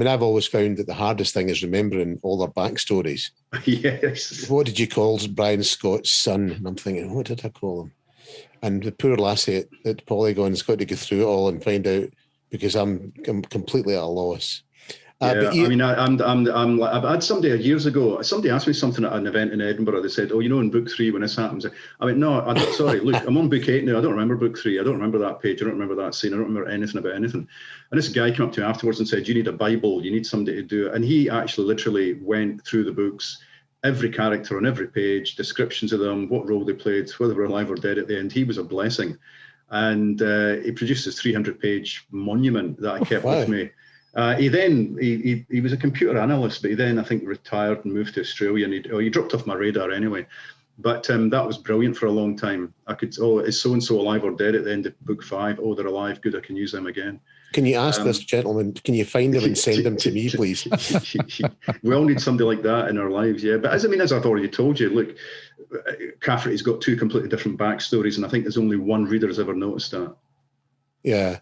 I've always found that the hardest thing is remembering all their backstories. Yes. What did you call Brian Scott's son? And I'm thinking, what did I call him? And the poor lassie at Polygon's got to go through it all and find out, because I'm completely at a loss. I've had somebody years ago. Somebody asked me something at an event in Edinburgh. They said, "Oh, in book 3 when this happens." I went, "No, sorry. Look, I'm on book 8 now. I don't remember book 3. I don't remember that page. I don't remember that scene. I don't remember anything about anything." And this guy came up to me afterwards and said, "You need a Bible. You need somebody to do it." And he actually literally went through the books, every character on every page, descriptions of them, what role they played, whether they were alive or dead at the end. He was a blessing, and he produced this 300-page monument that I kept with me. He was a computer analyst, but he then I think retired and moved to Australia, and he dropped off my radar anyway. But that was brilliant for a long time. I could, is so and so alive or dead at the end of book 5? Oh, they're alive. Good, I can use them again. Can you ask this gentleman? Can you find them and send them to me, please? We all need somebody like that in our lives, yeah. But as I've already told you, look, Cafferty's got 2 completely different backstories, and I think there's only one reader has ever noticed that. Yeah.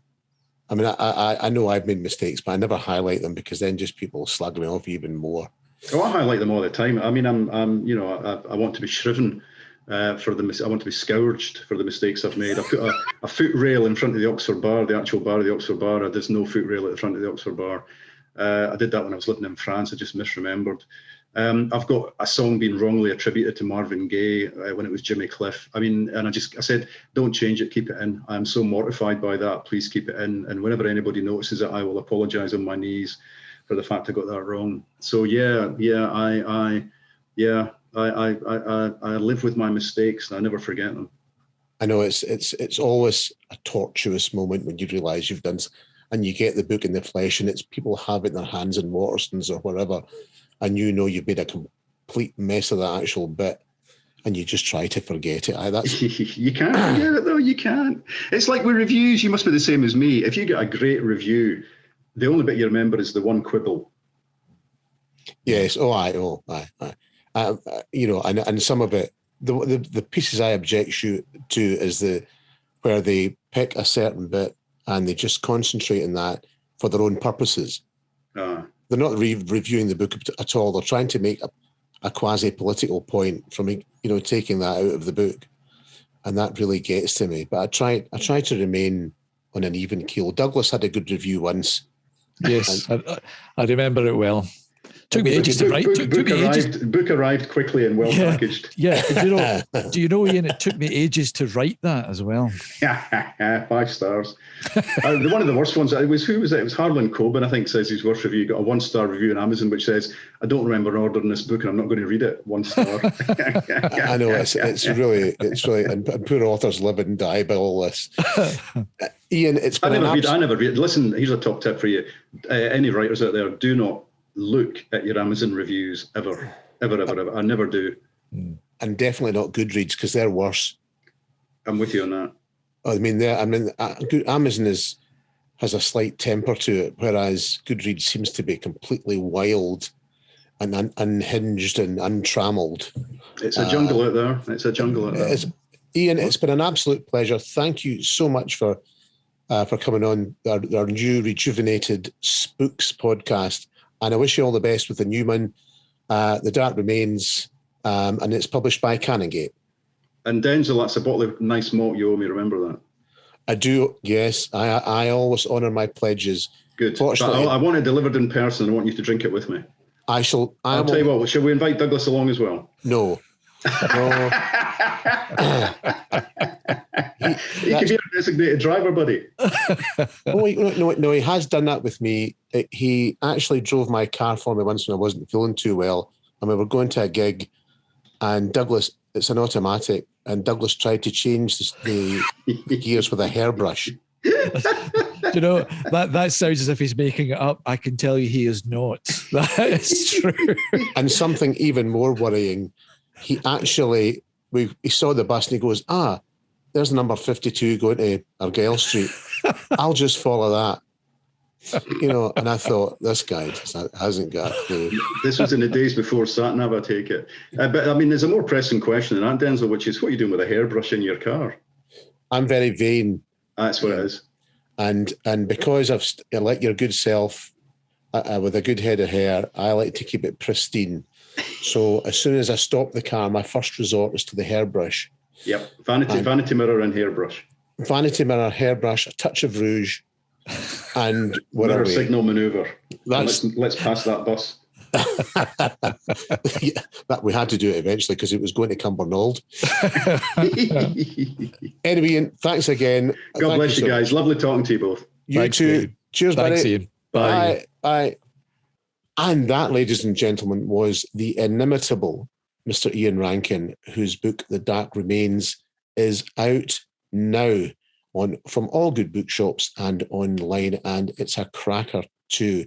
I mean, I know I've made mistakes, but I never highlight them because then just people slag me off even more. Oh, I highlight them all the time. I mean, I want to be shriven for the. I want to be scourged for the mistakes I've made. I put a foot rail in front of the Oxford Bar, the actual bar of the Oxford Bar. There's no foot rail at the front of the Oxford Bar. I did that when I was living in France. I just misremembered. I've got a song being wrongly attributed to Marvin Gaye when it was Jimmy Cliff. I mean, and I said, don't change it, keep it in. I'm so mortified by that. Please keep it in. And whenever anybody notices it, I will apologise on my knees for the fact I got that wrong. So I live with my mistakes and I never forget them. I know it's always a tortuous moment when you realise you've done, and you get the book in the flesh, and it's people have it in their hands in Waterstones or whatever. And you've made a complete mess of that actual bit, and you just try to forget it. You can't forget it, though. You can't. It's like with reviews. You must be the same as me. If you get a great review, the only bit you remember is the one quibble. Yes. And some of it, the pieces I object to is where they pick a certain bit and they just concentrate on that for their own purposes. They're not reviewing the book at all. They're trying to make a quasi-political point from, taking that out of the book. And that really gets to me. But I try to remain on an even keel. Douglas had a good review once. Yes, I remember it well. Took me ages to write. Book arrived quickly and well packaged. Yeah. Do you know, Ian, it took me ages to write that as well. 5 stars. One of the worst ones, who was it? It was Harlan Coben, I think, says his worst review. Got a 1-star review on Amazon, which says, "I don't remember ordering this book and I'm not going to read it." 1 star. I know, it's really, and poor authors live and die by all this. Ian, I never read. Listen, here's a top tip for you. Any writers out there, do not look at your Amazon reviews ever. I never do. And definitely not Goodreads, because they're worse. I'm with you on that. Amazon has a slight temper to it, whereas Goodreads seems to be completely wild and unhinged and untrammeled. It's a jungle out there. Ian, it's been an absolute pleasure. Thank you so much for coming on our new rejuvenated SBooks podcast. And I wish you all the best with the new one. The Dark Remains, and it's published by Canongate. And Denzil, that's a bottle of nice malt you owe me, remember that? I do, yes. I always honour my pledges. Good. Fortunately, I want it delivered in person. I want you to drink it with me. I'll tell you what, shall we invite Douglas along as well? No. He could be a designated driver, buddy. No, he has done that with me. He actually drove my car for me once when I wasn't feeling too well, and we were going to a gig, and Douglas, it's an automatic, and Douglas tried to change the gears with a hairbrush. That sounds as if he's making it up. I can tell you he is not. That is true. And something even more worrying, he actually, he saw the bus and he goes, there's number 52 going to Argyle Street. I'll just follow that. And I thought, this guy hasn't got a clue. This was in the days before sat-nav, I take it. But I mean, there's a more pressing question than that, Denzil, which is, what are you doing with a hairbrush in your car? I'm very vain. That's what it is. And because I like your good self, with a good head of hair, I like to keep it pristine. So as soon as I stop the car, my first resort is to the hairbrush. Yep, vanity mirror and hairbrush. Vanity mirror, hairbrush, a touch of rouge, And where Mirror are we? signal maneuver. That's Let's pass that bus. Yeah, that we had to do it eventually because it was going to Cumbernauld. Anyway, Ian, thanks again. God bless you so guys. much. Lovely talking to you both. You Thanks, too. Dave. Cheers, Thanks, buddy. Ian. Bye. Bye. And that, ladies and gentlemen, was the inimitable Mr. Ian Rankin, whose book, The Dark Remains, is out now from all good bookshops and online, and it's a cracker too.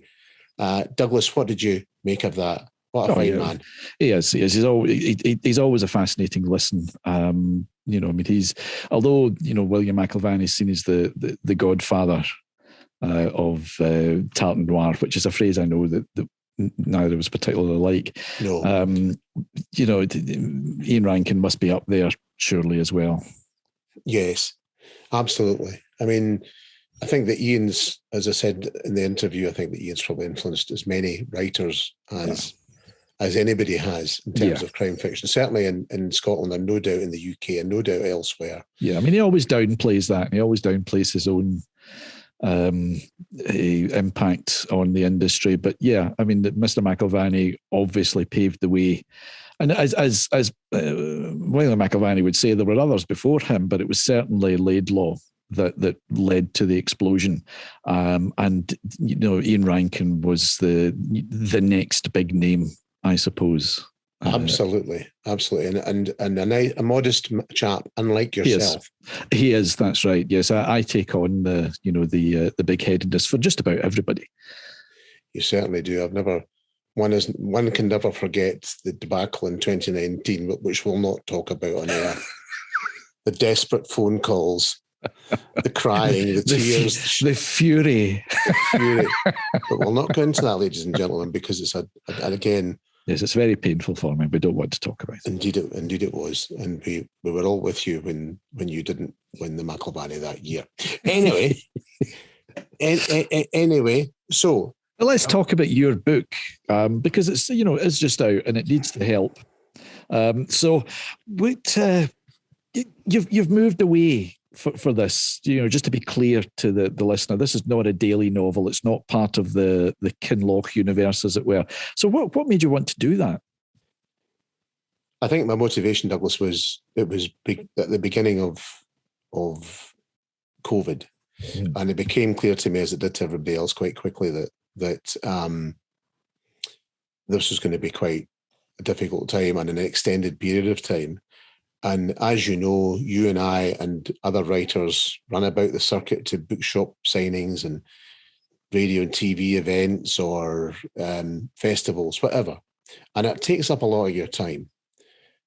Douglas, what did you make of that? What a fine man. He is. He's always a fascinating listen. Although William McIlvanney is seen as the godfather of Tartan Noir, which is a phrase I know that neither was particularly like. No. Ian Rankin must be up there surely as well. Yes, absolutely. I mean, I think that Ian's, as I said in the interview, I think that Ian's probably influenced as many writers as anybody has in terms of crime fiction, certainly in Scotland and no doubt in the UK and no doubt elsewhere. Yeah, I mean, he always downplays that. He always downplays his own impact on the industry. But yeah, I mean, Mr. McIlvanney obviously paved the way. And as William McIlvanney would say, there were others before him, but it was certainly Laidlaw that led to the explosion. And Ian Rankin was the next big name, I suppose. Absolutely. And a modest chap, unlike yourself. He is, that's right. Yes, I take on the big-headedness for just about everybody. You certainly do. One can never forget the debacle in 2019, which we'll not talk about on air. The desperate phone calls, the crying, the tears, the fury. But we'll not go into that, ladies and gentlemen, because it's again. Yes, it's very painful for me. We don't want to talk about it. Indeed it was, and we were all with you when you didn't win the McIlvanney that year. Anyway, so. Well, let's talk about your book because it's just out and it needs the help. So, you've moved away for this. Just to be clear to the listener, this is not a daily novel. It's not part of the Kinloch universe, as it were. So, what made you want to do that? I think my motivation, Douglas, was at the beginning of COVID, and it became clear to me, as it did to everybody else, quite quickly that this was going to be quite a difficult time and an extended period of time. And as you know, you and I and other writers run about the circuit to bookshop signings and radio and TV events or festivals, whatever. And it takes up a lot of your time.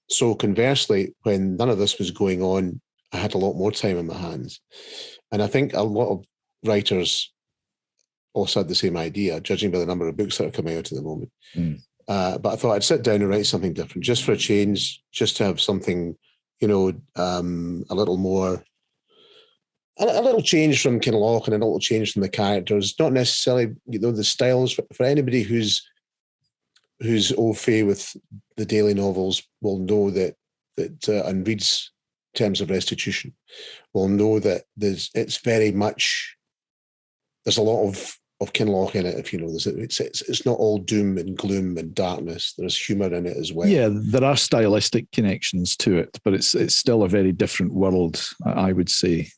So conversely, when none of this was going on, I had a lot more time in my hands. And I think a lot of writers also had the same idea, judging by the number of books that are coming out at the moment. But I thought I'd sit down and write something different, just for a change, just to have something, a little more, a little change from Kinloch and a little change from the characters. Not necessarily, the styles. For anybody who's au fait with the daily novels will know that and reads Terms of Restitution will know that it's very much, there's a lot of Kinloch in it, if you know this. It's not all doom and gloom and darkness. There's humour in it as well. Yeah, there are stylistic connections to it, but it's still a very different world, I would say.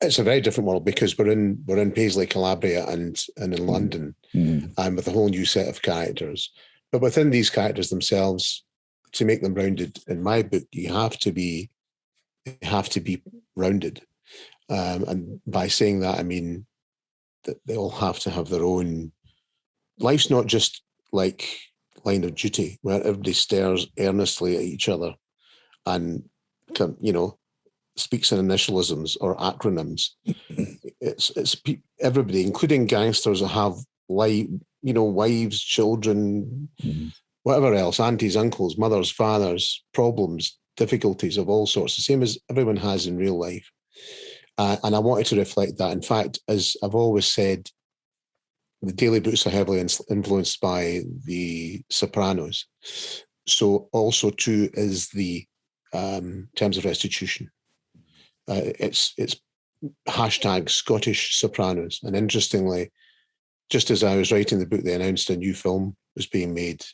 It's a very different world because we're in Paisley, Calabria, and in London, and with a whole new set of characters. But within these characters themselves, to make them rounded, in my book, you have to be rounded. And by saying that, I mean that they all have to have their own. Life's not just like Line of Duty, where everybody stares earnestly at each other and speaks in initialisms or acronyms. It's everybody, including gangsters that have wives, children, whatever else, aunties, uncles, mothers, fathers, problems, difficulties of all sorts, the same as everyone has in real life. And I wanted to reflect that. In fact, as I've always said, the daily books are heavily influenced by The Sopranos. So also too is the Terms of Restitution. It's hashtag Scottish Sopranos. And interestingly, just as I was writing the book, they announced a new film was being made,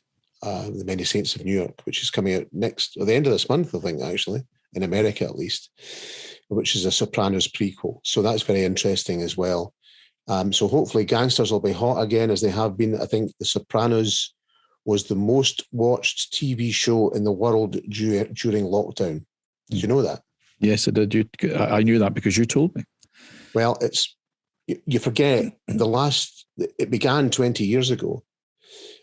The Many Saints of New York, which is coming out at the end of this month, I think, actually, in America at least, which is a Sopranos prequel. So that's very interesting as well. So hopefully gangsters will be hot again, as they have been. I think The Sopranos was the most watched TV show in the world during lockdown. Did you know that? Yes, I did. I knew that because you told me. Well, you forget it began 20 years ago,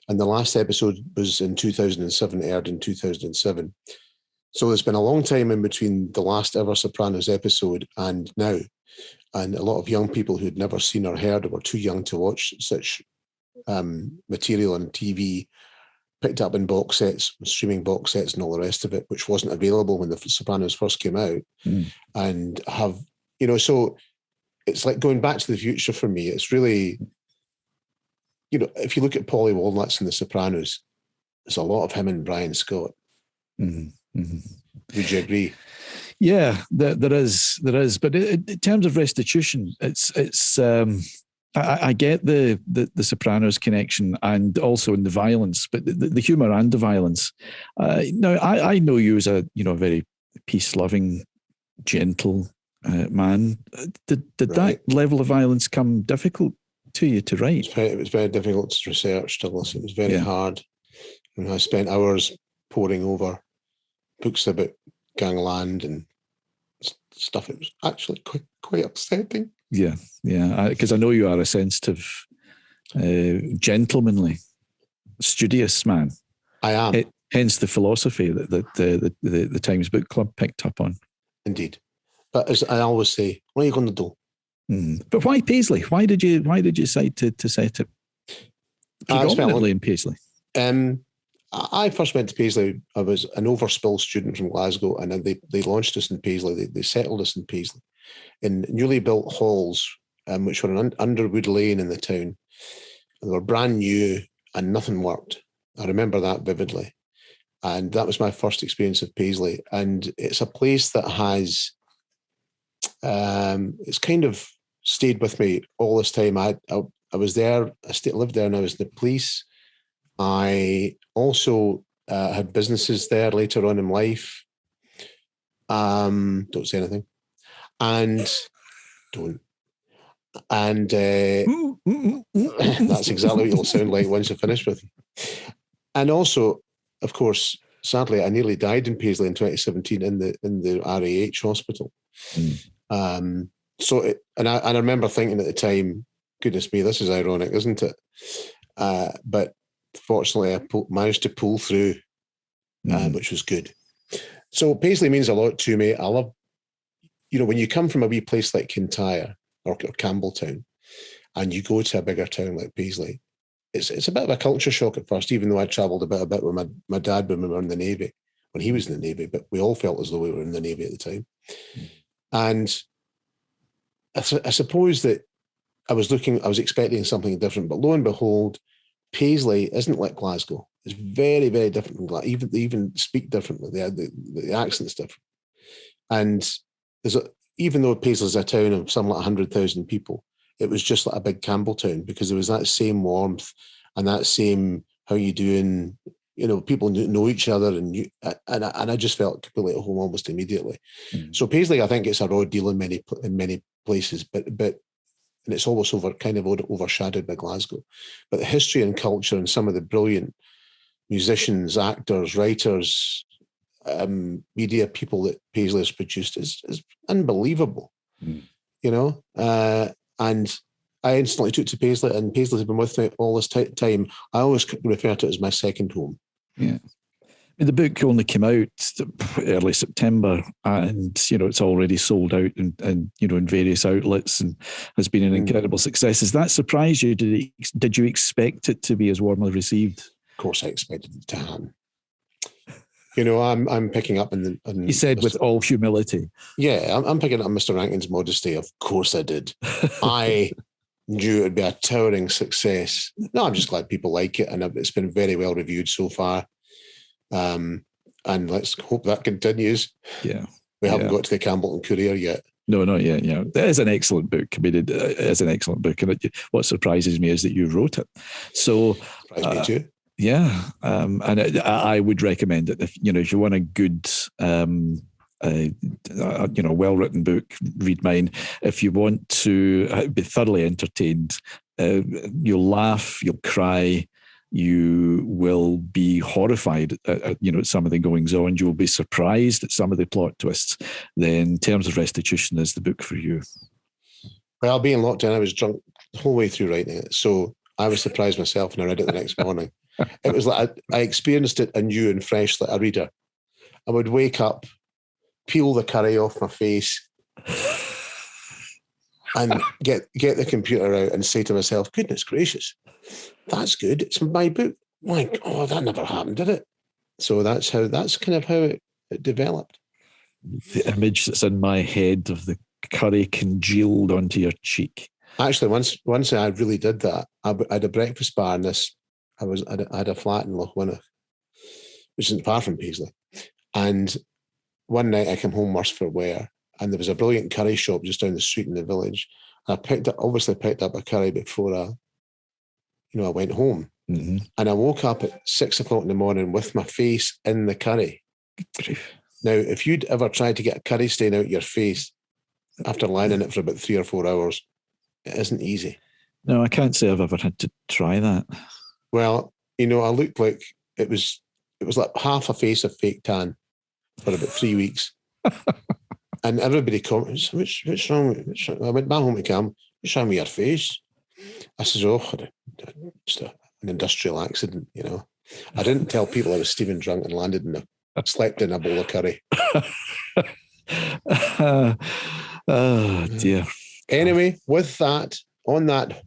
and the last episode was in 2007, aired in 2007. So there's been a long time in between the last ever Sopranos episode and now. And a lot of young people who'd never seen or heard or were too young to watch such material on TV picked up in box sets, streaming box sets and all the rest of it, which wasn't available when the Sopranos first came out. And have, so it's like going back to the future for me. It's really, if you look at Paulie Walnuts and the Sopranos, there's a lot of him and Brian Scott. Mm-hmm. Mm-hmm. Would you agree? Yeah, there is. But in terms of restitution, it's. I get the Sopranos connection and also in the violence, but the humor and the violence. Now, I know you as a very peace-loving, gentle man. Did Right. that level of violence come difficult to you to write? It was very difficult to research, Douglas. It was very hard. And I spent hours poring over books about gangland and stuff. It was actually quite upsetting. Yeah, because I know you are a sensitive, gentlemanly, studious man. I am. Hence the philosophy that the Times Book Club picked up on. Indeed. But as I always say, what are you going to do? But why Paisley? Why did you decide to set it predominantly in Paisley? I first went to Paisley. I was an overspill student from Glasgow, and then they launched us in Paisley. They settled us in Paisley in newly built halls, which were in Underwood Lane in the town. They were brand new and nothing worked. I remember that vividly. And that was my first experience of Paisley. And it's a place that has, it's kind of stayed with me all this time. I was there, lived there, and I was in the police. I also had businesses there later on in life. Don't say anything. And don't. And that's exactly what you'll sound like once you're finished with. And also, of course, sadly, I nearly died in Paisley in 2017 in the RAH hospital. So, I remember thinking at the time, goodness me, this is ironic, isn't it? But fortunately, I managed to pull through, which was good. So Paisley means a lot to me. I love, when you come from a wee place like Kintyre or Campbelltown, and you go to a bigger town like Paisley, it's a bit of a culture shock at first, even though I travelled a bit with my dad when we were in the Navy, when he was in the Navy, but we all felt as though we were in the Navy at the time. And I suppose that I was expecting something different, but lo and behold, Paisley isn't like Glasgow. It's very, very different from Glasgow. They even speak differently. The accent's different. And even though Paisley's a town of something like 100,000 people, it was just like a big Campbelltown because there was that same warmth and that same how you doing. People know each other, and I just felt completely at home almost immediately. So Paisley, I think it's a raw deal in many places, but and it's almost overshadowed by Glasgow. But the history and culture and some of the brilliant musicians, actors, writers, media people that Paisley has produced is unbelievable. And I instantly took to Paisley, and Paisley has been with me all this time. I always refer to it as my second home. Yeah. The book only came out early September, and it's already sold out in various outlets and has been an incredible success. Has that surprised you? Did you expect it to be as warmly received? Of course, I expected it to happen. I'm picking up on he said with all humility. Yeah, I'm picking up Mr. Rankin's modesty. Of course, I did. I knew it would be a towering success. No, I'm just glad people like it, and it's been very well reviewed so far. And let's hope that continues. Yeah, we haven't got to the Campbellton Courier yet. No, not yet. Yeah, that is an excellent book. I mean, it is an excellent book, and what surprises me is that you wrote it. So, Surprised me too. Yeah, and I would recommend it if you want a good, well-written book. Read mine. If you want to be thoroughly entertained, you'll laugh, you'll cry. You will be horrified at some of the goings on. You'll be surprised at some of the plot twists. Then Terms of Restitution is the book for you. Well, being locked in, I was drunk the whole way through writing it. So I was surprised myself when I read it the next morning. It was like I experienced it anew and fresh like a reader. I would wake up, peel the curry off my face, and get the computer out and say to myself, goodness gracious, that's good. It's my book. Like, oh, that never happened, did it? So that's kind of how it developed. The image that's in my head of the curry congealed onto your cheek. Actually, once I really did that, I had a breakfast bar in this. I had a flat in Lochwinnoch, which isn't far from Paisley. And one night I came home worse for wear, and there was a brilliant curry shop just down the street in the village. I picked up a curry before I went home. Mm-hmm. And I woke up at 6 o'clock in the morning with my face in the curry. Now, if you'd ever tried to get a curry stain out your face after lying in it for about 3 or 4 hours, it isn't easy. No, I can't say I've ever had to try that. Well, I looked like it was like half a face of fake tan for about 3 weeks. And everybody commented, what's wrong? I went back home to Cam, what's wrong with your face? I says, just an industrial accident, I didn't tell people I was steaming drunk and slept in a bowl of curry. Oh, dear. Anyway, with that, on that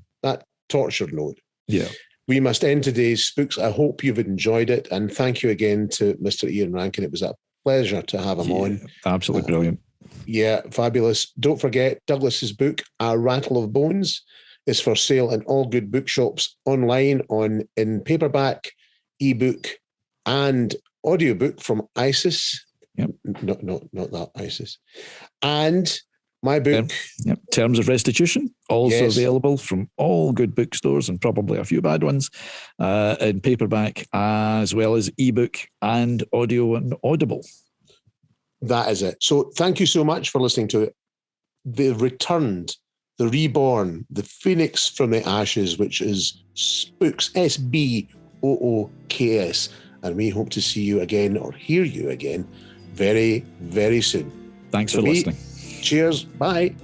tortured note, yeah, we must end today's Spooks. I hope you've enjoyed it. And thank you again to Mr. Ian Rankin. It was a pleasure to have him on. Absolutely brilliant. Yeah, fabulous. Don't forget, Douglas's book, A Rattle of Bones, is for sale in all good bookshops online in paperback, ebook, and audiobook from ISIS. Yep. Not that ISIS. And my book. Terms of Restitution, also Yes. available from all good bookstores and probably a few bad ones, in paperback as well as ebook and audio and Audible. That is it. So thank you so much for listening to it. The Returned, the Reborn, the Phoenix from the Ashes, which is Spooks, SBooks. And we hope to see you again or hear you again very, very soon. Thanks for listening. Cheers. Bye.